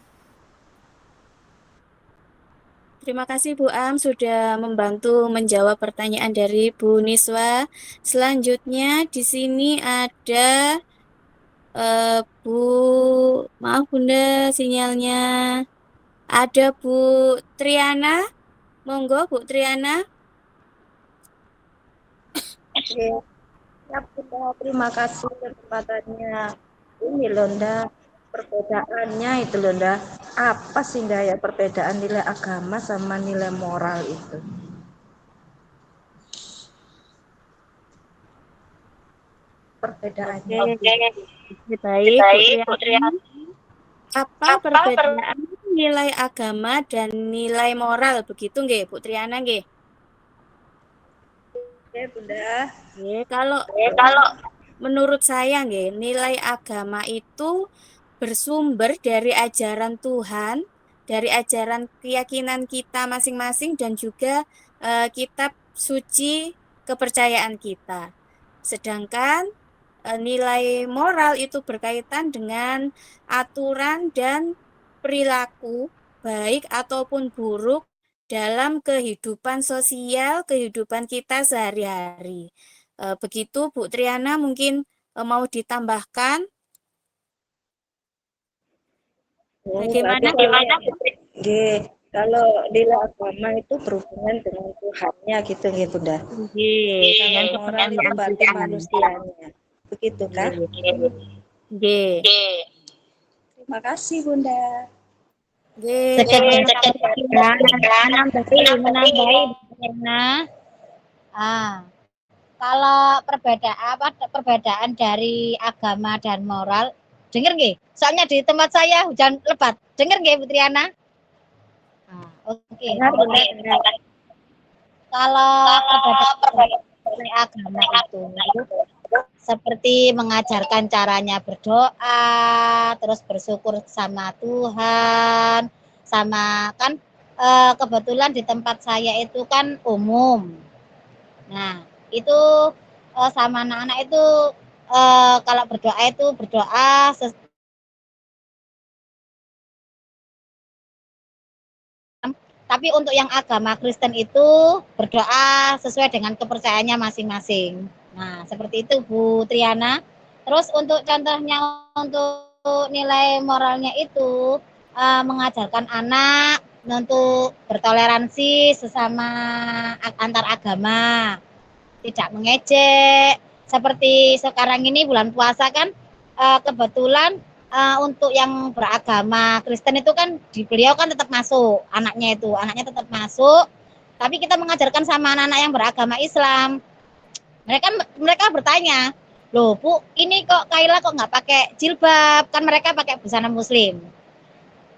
Terima kasih Bu Am sudah membantu menjawab pertanyaan dari Bu Niswa. Selanjutnya di sini ada Bu, maaf Bunda sinyalnya. Ada Bu Triana. Monggo Bu Triana. Ya, Bunda, terima kasih kesempatannya. Ini Londa, perbedaannya itu Londa, apa sih enggak ya perbedaan nilai agama sama nilai moral itu? Perbedaannya. Baik, Bu Triana. Apa perbedaan nilai agama dan nilai moral begitu nggih Bu Triana nggih? Oke, Bunda. Kalau menurut saya nggih, nilai agama itu bersumber dari ajaran Tuhan, dari ajaran keyakinan kita masing-masing dan juga kitab suci kepercayaan kita. Sedangkan nilai moral itu berkaitan dengan aturan dan perilaku baik ataupun buruk dalam kehidupan sosial, kehidupan kita sehari-hari. Begitu Bu Triana, mungkin mau ditambahkan? Bagaimana? Kalau nilai agama itu berhubungan dengan Tuhannya gitu nggih Bunda. Dengan moral itu berarti manusianya. Begitu kan? Nggih. Terima kasih Bunda. Kalau perbedaan dari agama dan moral, dengar nggih? Soalnya di tempat saya hujan lebat. Dengar nggih Bu Triana? Oke. Kalau perbedaan agama itu seperti mengajarkan caranya berdoa, terus bersyukur sama Tuhan, sama kan kebetulan di tempat saya itu kan umum. Nah, itu sama anak-anak itu kalau berdoa itu berdoa tapi untuk yang agama Kristen itu berdoa sesuai dengan kepercayaannya masing-masing. Nah, seperti itu Bu Triana. Terus untuk contohnya untuk nilai moralnya itu mengajarkan anak untuk bertoleransi sesama antar agama, tidak mengejek. Seperti sekarang ini bulan puasa kan kebetulan untuk yang beragama Kristen itu kan beliau kan tetap masuk, anaknya tetap masuk, tapi kita mengajarkan sama anak-anak yang beragama Islam. Mereka bertanya, loh Bu, ini kok Kaila kok nggak pakai jilbab? Kan mereka pakai busana Muslim.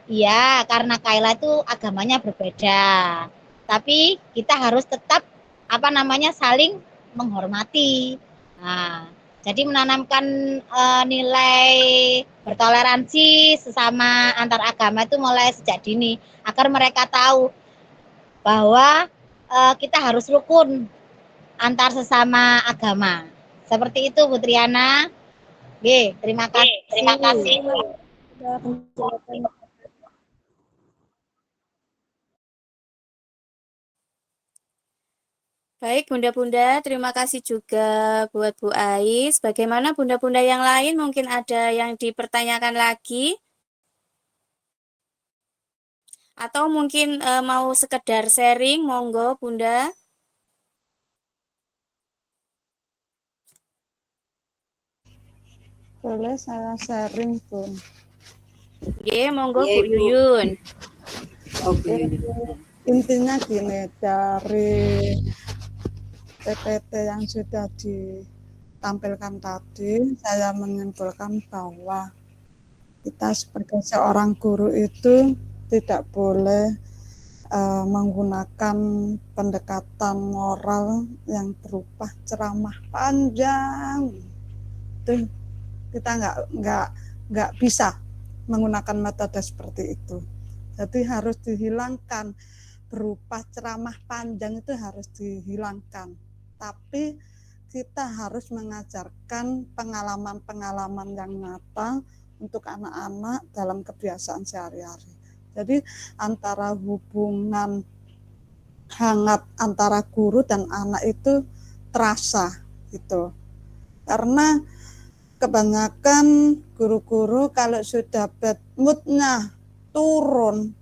Iya, karena Kaila itu agamanya berbeda. Tapi kita harus tetap saling menghormati. Nah, jadi menanamkan nilai bertoleransi sesama antar agama itu mulai sejak dini agar mereka tahu bahwa kita harus rukun antar sesama agama. Seperti itu Bu Triana. Terima kasih. Terima kasih. Baik, bunda-bunda, terima kasih juga buat Bu Ais. Bagaimana bunda-bunda yang lain? Mungkin ada yang dipertanyakan lagi? Atau mungkin mau sekedar sharing, monggo Bunda. Boleh saya sharing, Bun? Monggo Bu Yuyun. Intinya gini, dari PPT yang sudah ditampilkan tadi, saya menyimpulkan bahwa kita sebagai seorang guru itu tidak boleh menggunakan pendekatan moral yang berupa ceramah panjang. Itu kita nggak bisa menggunakan metode seperti itu. Jadi harus dihilangkan, berupa ceramah panjang itu harus dihilangkan. Tapi kita harus mengajarkan pengalaman-pengalaman yang nyata untuk anak-anak dalam kebiasaan sehari-hari. Jadi antara hubungan hangat antara guru dan anak itu terasa gitu. Karena kebanyakan guru-guru kalau sudah bad mood-nya turun,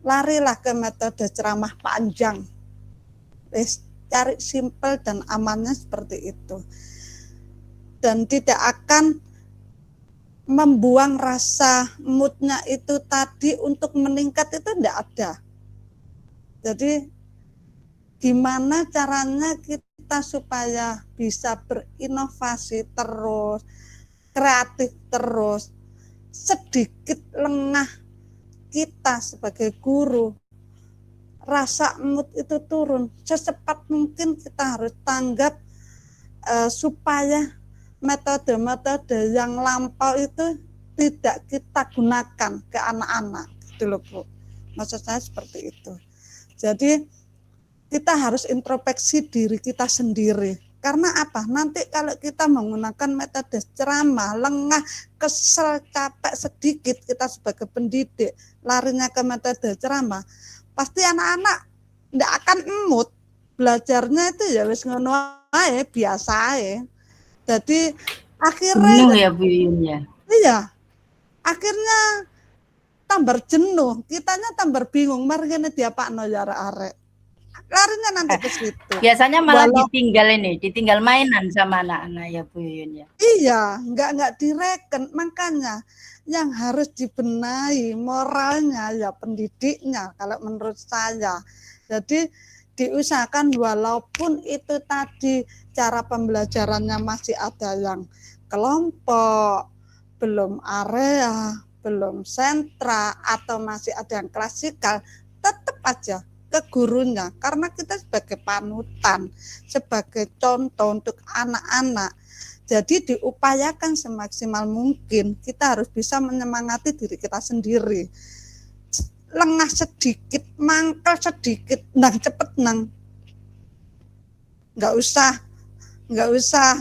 larilah ke metode ceramah panjang. Cari simpel dan amannya seperti itu. Dan tidak akan membuang rasa mood-nya itu tadi untuk meningkat, itu tidak ada. Jadi gimana caranya kita supaya bisa berinovasi terus, kreatif terus, sedikit lengah kita sebagai guru, rasa mood itu turun, secepat mungkin kita harus tanggap supaya metode-metode yang lampau itu tidak kita gunakan ke anak-anak, gitu loh Bu. Maksud saya seperti itu. Jadi kita harus introspeksi diri kita sendiri. Karena apa? Nanti kalau kita menggunakan metode ceramah, lengah, kesel, capek sedikit, kita sebagai pendidik larinya ke metode ceramah, pasti anak-anak tidak akan mood. Belajarnya itu ya wis ngono ae, biasa ae. Jadi akhirnya jenuh ya Bu Yuyun ya. Iya. Akhirnya tambah jenuh, kitanya tambah bingung, mari kene diapakno ya arek-arek. Larinya nanti ke situ. Biasanya malah ditinggal mainan sama anak-anak ya Bu Yuyun ya. Iya, enggak direken. Makanya yang harus dibenahi moralnya ya pendidiknya kalau menurut saya. Jadi diusahakan walaupun itu tadi cara pembelajarannya masih ada yang kelompok, belum area, belum sentra, atau masih ada yang klasikal, tetap aja ke gurunya, karena kita sebagai panutan, sebagai contoh untuk anak-anak. Jadi diupayakan semaksimal mungkin, kita harus bisa menyemangati diri kita sendiri. Lengah sedikit, mangkel sedikit, nang cepet nang. Nggak usah.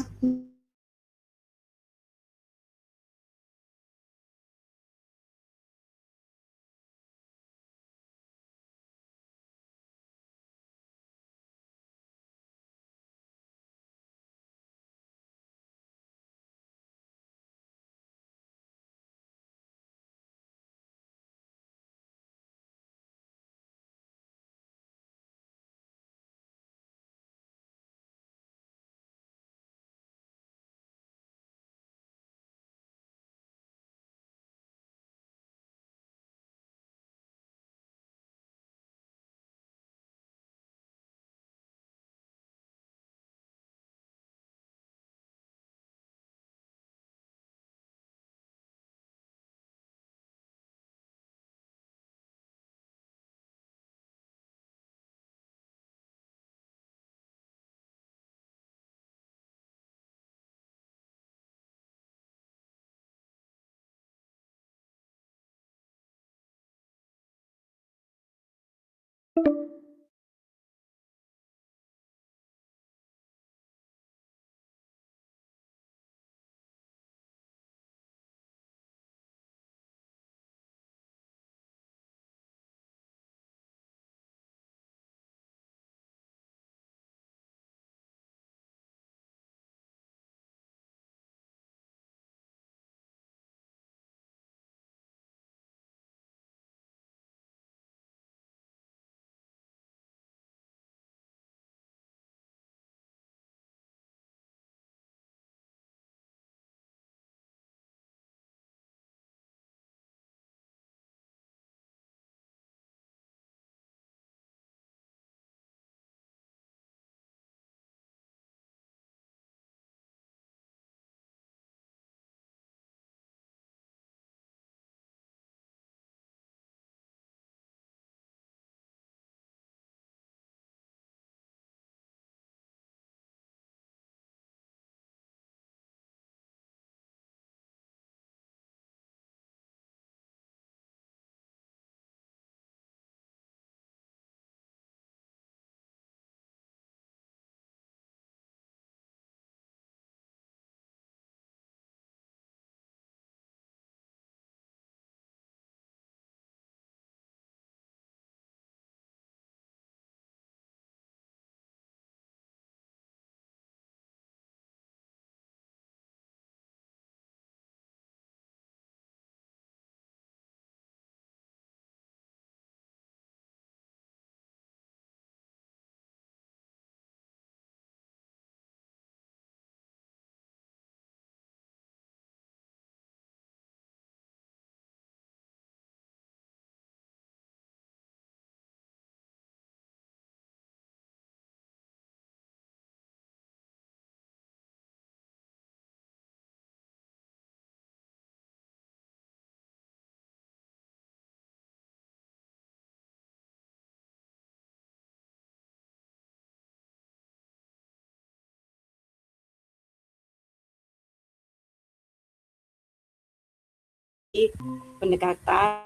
Pendekatan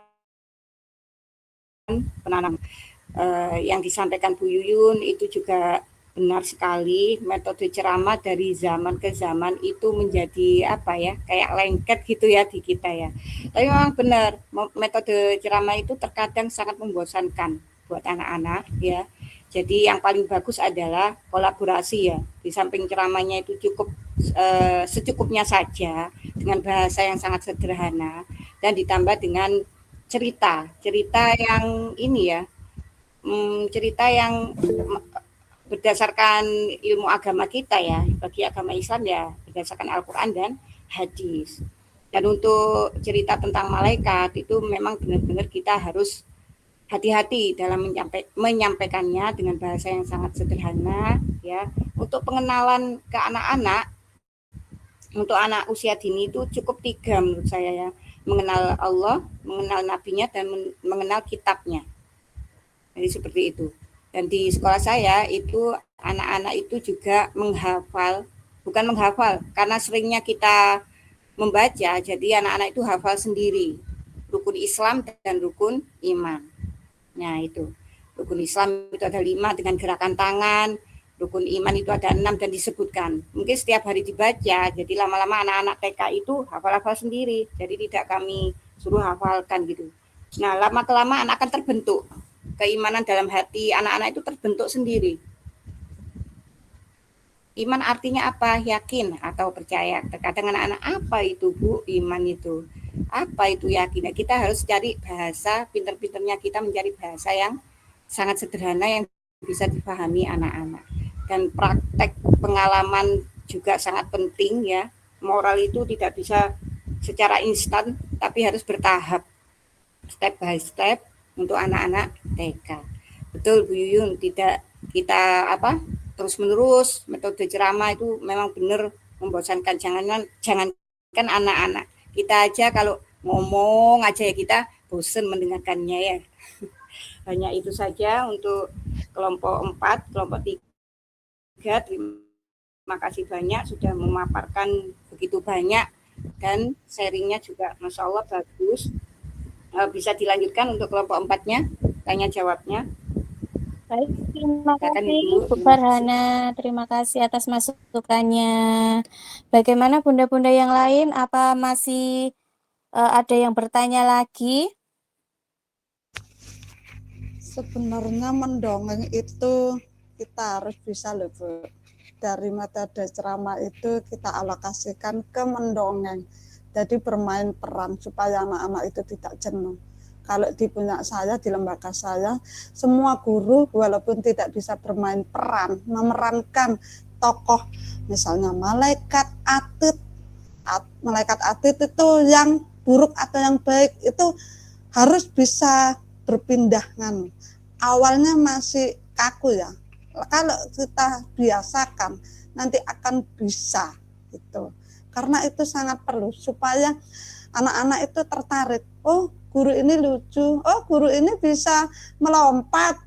penanam yang disampaikan Bu Yuyun itu juga benar sekali. Metode ceramah dari zaman ke zaman itu menjadi apa ya, kayak lengket gitu ya di kita ya. Tapi memang benar, metode ceramah itu terkadang sangat membosankan buat anak-anak ya. Jadi yang paling bagus adalah kolaborasi ya. Di samping ceramahnya itu cukup secukupnya saja dengan bahasa yang sangat sederhana dan ditambah dengan cerita yang ini ya, cerita yang berdasarkan ilmu agama kita ya, bagi agama Islam ya berdasarkan Al-Quran dan hadis. Dan untuk cerita tentang malaikat itu memang benar-benar kita harus hati-hati dalam menyampaikannya dengan bahasa yang sangat sederhana ya. Untuk pengenalan ke anak-anak, untuk anak usia dini itu cukup 3 menurut saya ya. Mengenal Allah, mengenal nabinya, dan mengenal kitabnya. Jadi seperti itu. Dan di sekolah saya itu anak-anak itu juga menghafal, bukan menghafal, karena seringnya kita membaca, jadi anak-anak itu hafal sendiri rukun Islam dan rukun iman. Nah itu, rukun Islam itu ada 5 dengan gerakan tangan, rukun iman itu ada 6 dan disebutkan. Mungkin setiap hari dibaca, jadi lama-lama anak-anak TK itu hafal-hafal sendiri, jadi tidak kami suruh hafalkan gitu. Nah lama-kelamaan akan terbentuk, keimanan dalam hati anak-anak itu terbentuk sendiri. Iman artinya apa? Yakin atau percaya. Terkadang anak-anak, apa itu Bu iman itu? Apa itu yakin? Kita harus cari bahasa, pinter-pinternya kita mencari bahasa yang sangat sederhana yang bisa dipahami anak-anak. Dan praktek pengalaman juga sangat penting ya. Moral itu tidak bisa secara instan, tapi harus bertahap, step by step untuk anak-anak TK. Betul Bu Yuyun, tidak kita terus-menerus metode ceramah itu memang benar membosankan. Jangankan anak-anak, kita aja kalau ngomong aja ya kita bosan mendengarkannya ya. Hanya itu saja untuk kelompok 4, kelompok 3. Terima kasih banyak sudah memaparkan begitu banyak dan sharingnya juga Masya Allah bagus. Bisa dilanjutkan untuk kelompok 4-nya, tanya jawabnya. Baik, terima kasih Bu Farhana, terima kasih atas masukannya. Bagaimana bunda-bunda yang lain? Apa masih ada yang bertanya lagi? Sebenarnya mendongeng itu kita harus bisa loh Bu. Dari metode ceramah itu kita alokasikan ke mendongeng. Jadi bermain peran supaya anak-anak itu tidak jenuh. Kalau di punya saya, di lembaga saya, semua guru walaupun tidak bisa bermain peran, memerankan tokoh, misalnya malaikat atid. Malaikat atid itu yang buruk atau yang baik, itu harus bisa berpindahan. Awalnya masih kaku ya. Kalau kita biasakan, nanti akan bisa gitu. Karena itu sangat perlu supaya anak-anak itu tertarik. Oh, guru ini lucu. Oh, guru ini bisa melompat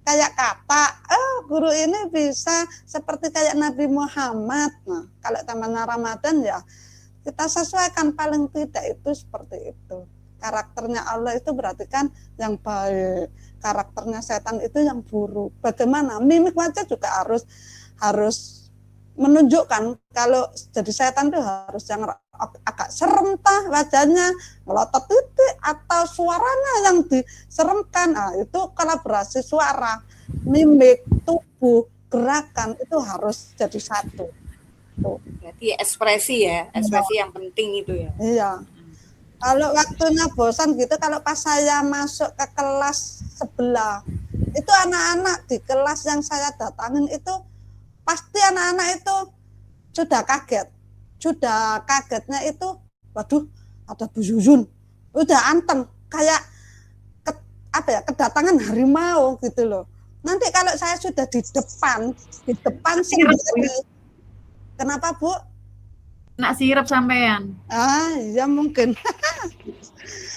kayak kata. Oh, guru ini bisa seperti kayak Nabi Muhammad. Nah, kalau temannya Ramadan ya kita sesuaikan, paling tidak itu seperti itu. Karakternya Allah itu berarti kan yang baik. Karakternya setan itu yang buruk. Bagaimana? Mimik wajah juga harus menunjukkan. Kalau jadi setan itu harus yang agak serem wajahnya, melotot titik, atau suaranya yang diseremkan. Nah, itu kolaborasi suara, mimik, tubuh, gerakan itu harus jadi satu. Tuh. Jadi ekspresi ya, ekspresi yang penting itu ya. Iya. Kalau waktunya bosan gitu, kalau pas saya masuk ke kelas sebelah, itu anak-anak di kelas yang saya datangin itu pasti anak-anak itu sudah kaget. Sudah kagetnya itu, waduh, ada Bu Yuyun. Udah anteng, kayak kedatangan harimau gitu loh. Nanti kalau saya sudah di depan sendiri. Kenapa, Bu? Nak sirup sampean. Ya mungkin.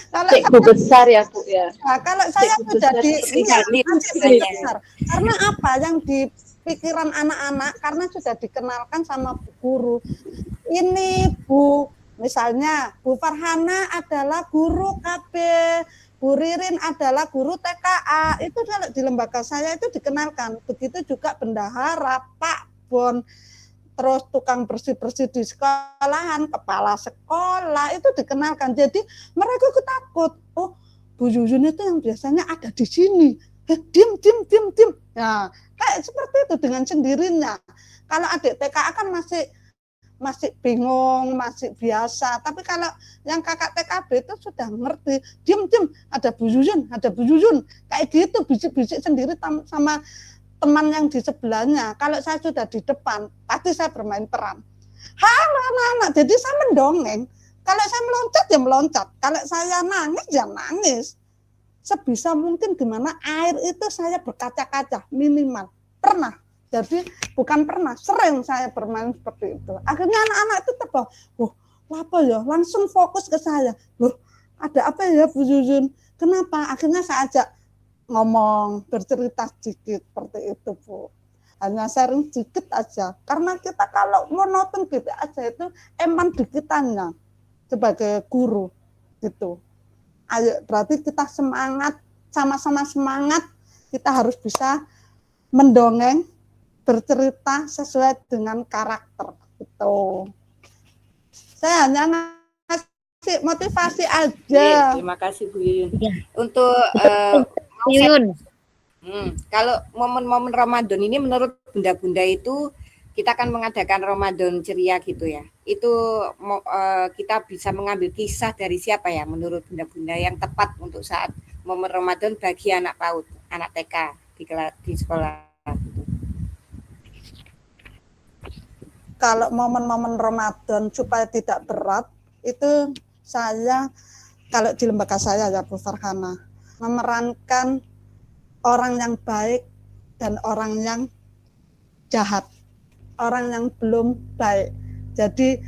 Kalau Cikgu besar ya Bu ya. Nah, kalau saya sudah besar. Karena apa yang di pikiran anak-anak, karena sudah dikenalkan sama Bu guru. Ini Bu, misalnya Bu Farhana adalah guru KB, Bu Ririn adalah guru TKA. Itu kalau di lembaga saya itu dikenalkan. Begitu juga bendahara, Pak Bon, terus tukang bersih-bersih di sekolahan, kepala sekolah, itu dikenalkan. Jadi mereka ikut takut. Oh, Bu Yuyun itu yang biasanya ada di sini. Diam. Nah, kayak seperti itu dengan sendirinya. Kalau adik TKA kan masih bingung, masih biasa. Tapi kalau yang kakak TKB itu sudah ngerti. Diam, ada Bu Yuyun. Kayak gitu, bisik-bisik sendiri sama teman yang di sebelahnya. Kalau saya sudah di depan, pasti saya bermain peran. Halo anak-anak, jadi saya mendongeng. Kalau saya meloncat ya meloncat. Kalau saya nangis ya nangis. Sebisa mungkin gimana air itu saya berkaca-kaca minimal. Pernah. Jadi bukan pernah, sering saya bermain seperti itu. Akhirnya anak-anak itu terbawa. Apa ya? Langsung fokus ke saya. Loh, ada apa ya Bu Yuyun? Kenapa? Akhirnya saya ajak ngomong, bercerita sedikit seperti itu, Bu. Hanya sharing sedikit aja. Karena kita kalau monoton gitu aja itu emang di kitanya sebagai guru gitu. Ayo, berarti kita semangat, sama-sama semangat, kita harus bisa mendongeng, bercerita sesuai dengan karakter gitu. Saya hanya ngasih motivasi aja. Terima kasih Bu Yuyun. Untuk Yuyun, kalau momen-momen Ramadan ini menurut bunda-bunda itu kita akan mengadakan Ramadan ceria gitu ya. Itu kita bisa mengambil kisah dari siapa ya menurut bunda-bunda yang tepat untuk saat momen Ramadan bagi anak PAUD, anak TK di sekolah. Kalau momen-momen Ramadan supaya tidak berat, itu saya, kalau di lembaga saya ya Bu Farhana, memerankan orang yang baik dan orang yang jahat, orang yang belum baik. Jadi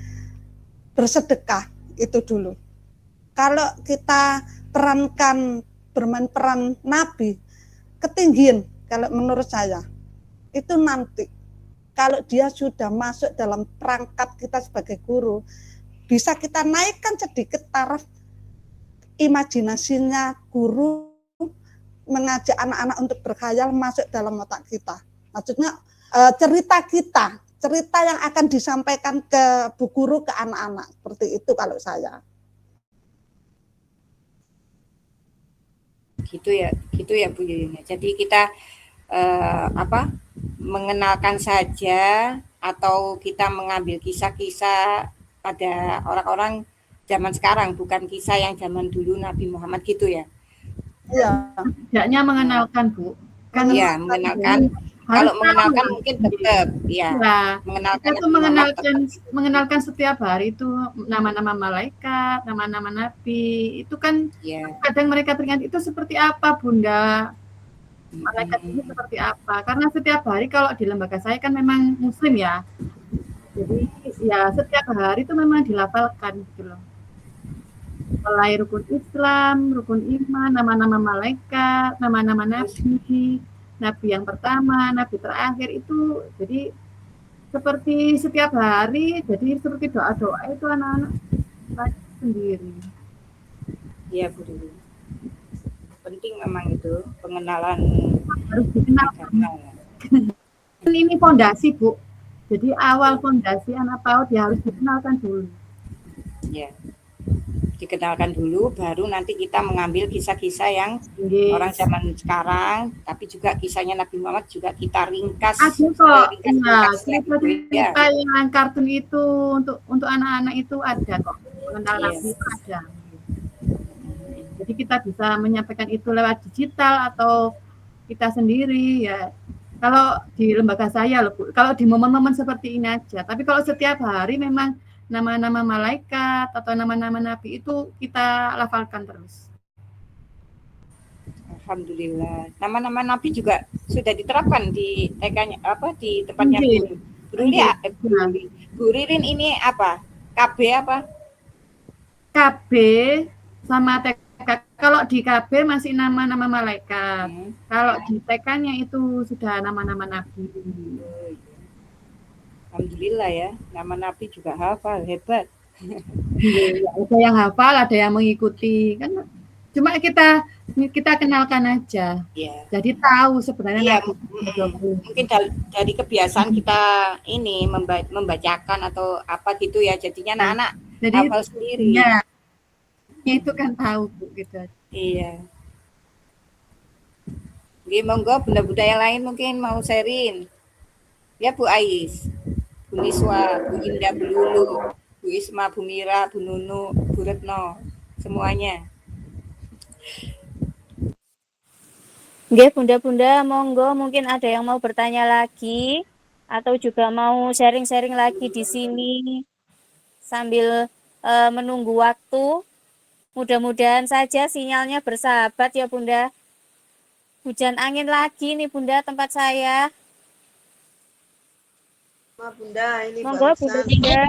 bersedekah itu dulu. Kalau kita perankan, bermain peran Nabi, ketinggian kalau menurut saya, itu nanti kalau dia sudah masuk dalam perangkat kita sebagai guru, bisa kita naikkan sedikit taraf imajinasinya guru mengajak anak-anak untuk berkhayal masuk dalam otak kita. Maksudnya cerita kita, cerita yang akan disampaikan ke bu guru ke anak-anak, seperti itu kalau saya. Gitu ya Bu Yuyun. Jadi kita mengenalkan saja atau kita mengambil kisah-kisah pada orang-orang zaman sekarang, bukan kisah yang zaman dulu Nabi Muhammad gitu ya. Iya. Tidaknya mengenalkan Bu. Iya, mengenalkan. Kalau mengenalkan mungkin tetap, ya. Mengenalkan itu mengenalkan setiap hari itu nama-nama malaikat, nama-nama nabi. Itu kan kadang mereka teringat itu seperti apa, Bunda? Malaikat ini seperti apa? Karena setiap hari kalau di lembaga saya kan memang muslim ya. Jadi ya setiap hari itu memang dilafalkan gitu loh. Mulai rukun Islam, rukun iman, nama-nama malaikat, nama-nama nabi, nabi yang pertama, nabi terakhir itu. Jadi seperti setiap hari, jadi seperti doa-doa itu anak-anak sendiri. Iya Bu Dewi. Penting memang itu pengenalan, harus dikenalkan. Ini fondasi Bu. Jadi awal fondasi anak PAUD ya harus dikenalkan dulu. Ya, dikenalkan dulu, baru nanti kita mengambil kisah-kisah yang orang zaman sekarang, tapi juga kisahnya Nabi Muhammad juga kita ringkas. Ada kok, cerita yang kartun itu untuk anak-anak itu ada kok, mengenal Nabi itu ada. Jadi kita bisa menyampaikan itu lewat digital atau kita sendiri ya. Kalau di lembaga saya loh Bu, kalau di momen-momen seperti ini aja. Tapi kalau setiap hari memang nama-nama malaikat atau nama-nama nabi itu kita lafalkan terus. Alhamdulillah. Nama-nama nabi juga sudah diterapkan di TK-nya di tempatnya Bu Ririn ini apa? KB apa? KB sama TK. Kalau di KB masih nama-nama malaikat. Kalau di TK-nya itu sudah nama-nama nabi. Alhamdulillah ya, nama nabi juga hafal, hebat. Ada yang hafal, ada yang mengikuti. Kan cuma kita kenalkan aja. Jadi tahu sebenarnya mungkin dari kebiasaan kita ini membacakan atau apa gitu ya, jadinya anak-anak hafal sendiri. Ya, itu kan tahu Bu gitu. Iya. Oke, monggo bunda-bunda yang lain mungkin mau sharing. Ya Bu Ais, Bu Niswa, Bu Indah, Bu Lulu, Bu Isma, Bu Mira, Bu Nunu, Bu Retno, semuanya. Nggih, bunda-bunda, monggo mungkin ada yang mau bertanya lagi atau juga mau sharing-sharing lagi di sini sambil menunggu waktu. Mudah-mudahan saja sinyalnya bersahabat ya Bunda. Hujan angin lagi nih Bunda tempat saya. Bunda, ini monggo Bunda Tinggal.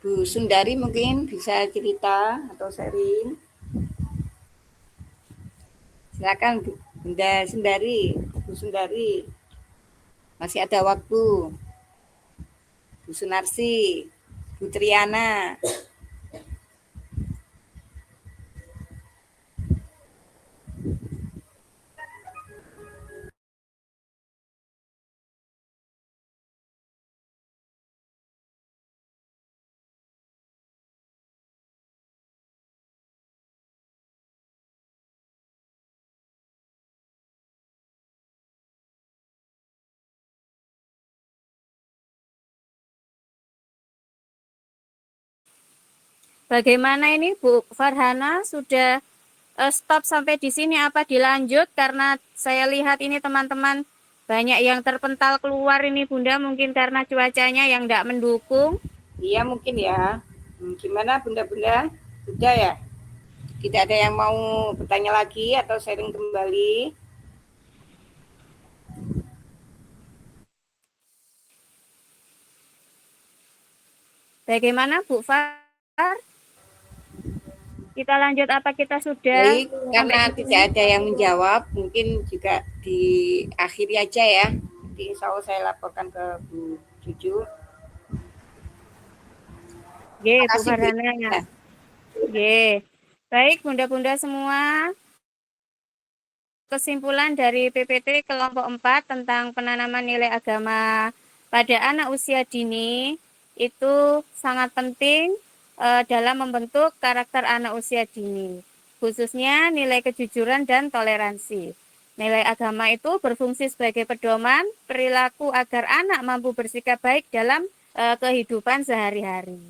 Bu Sundari mungkin bisa cerita atau sharing. Silakan Bunda Sundari, Bu Sundari. Masih ada waktu. Bu Sunarsi, Bu Triana. Bagaimana ini Bu Farhana, sudah stop sampai di sini apa dilanjut? Karena saya lihat ini teman-teman banyak yang terpental keluar ini Bunda, mungkin karena cuacanya yang tidak mendukung. Iya mungkin ya. Gimana Bunda-Bunda? Sudah ya? Tidak ada yang mau bertanya lagi atau sharing kembali? Bagaimana Bu Far? Kita lanjut apa kita sudah? Baik, karena tidak ada yang menjawab, mungkin juga diakhiri aja ya. Nanti insya Allah saya laporkan ke Bu Juju. Oke, Bu Farhana. Oke. Baik, Bunda-bunda semua. Kesimpulan dari PPT kelompok 4 tentang penanaman nilai agama pada anak usia dini itu sangat penting dalam membentuk karakter anak usia dini, khususnya nilai kejujuran dan toleransi. Nilai agama itu berfungsi sebagai pedoman perilaku agar anak mampu bersikap baik dalam kehidupan sehari-hari.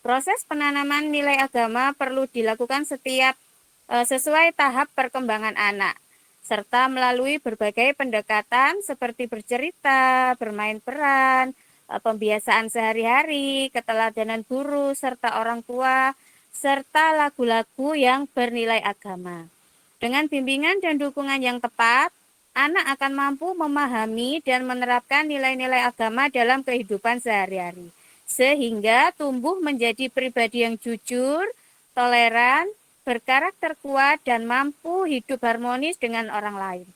Proses penanaman nilai agama perlu dilakukan sesuai tahap perkembangan anak, serta melalui berbagai pendekatan seperti bercerita, bermain peran, pembiasaan sehari-hari, keteladanan guru, serta orang tua, serta lagu-lagu yang bernilai agama. Dengan bimbingan dan dukungan yang tepat, anak akan mampu memahami dan menerapkan nilai-nilai agama dalam kehidupan sehari-hari, sehingga tumbuh menjadi pribadi yang jujur, toleran, berkarakter kuat, dan mampu hidup harmonis dengan orang lain.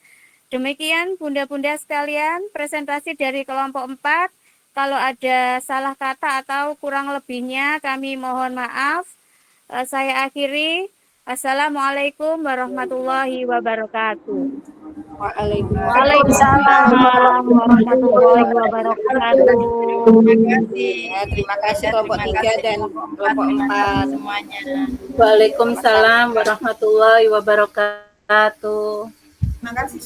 Demikian Bunda-bunda sekalian, presentasi dari kelompok 4. Kalau ada salah kata atau kurang lebihnya, kami mohon maaf. Saya akhiri. Assalamualaikum warahmatullahi wabarakatuh. Waalaikumsalam warahmatullahi wabarakatuh. Terima kasih kelompok 3 dan kelompok 4 semuanya. Waalaikumsalam warahmatullahi wabarakatuh. Terima kasih.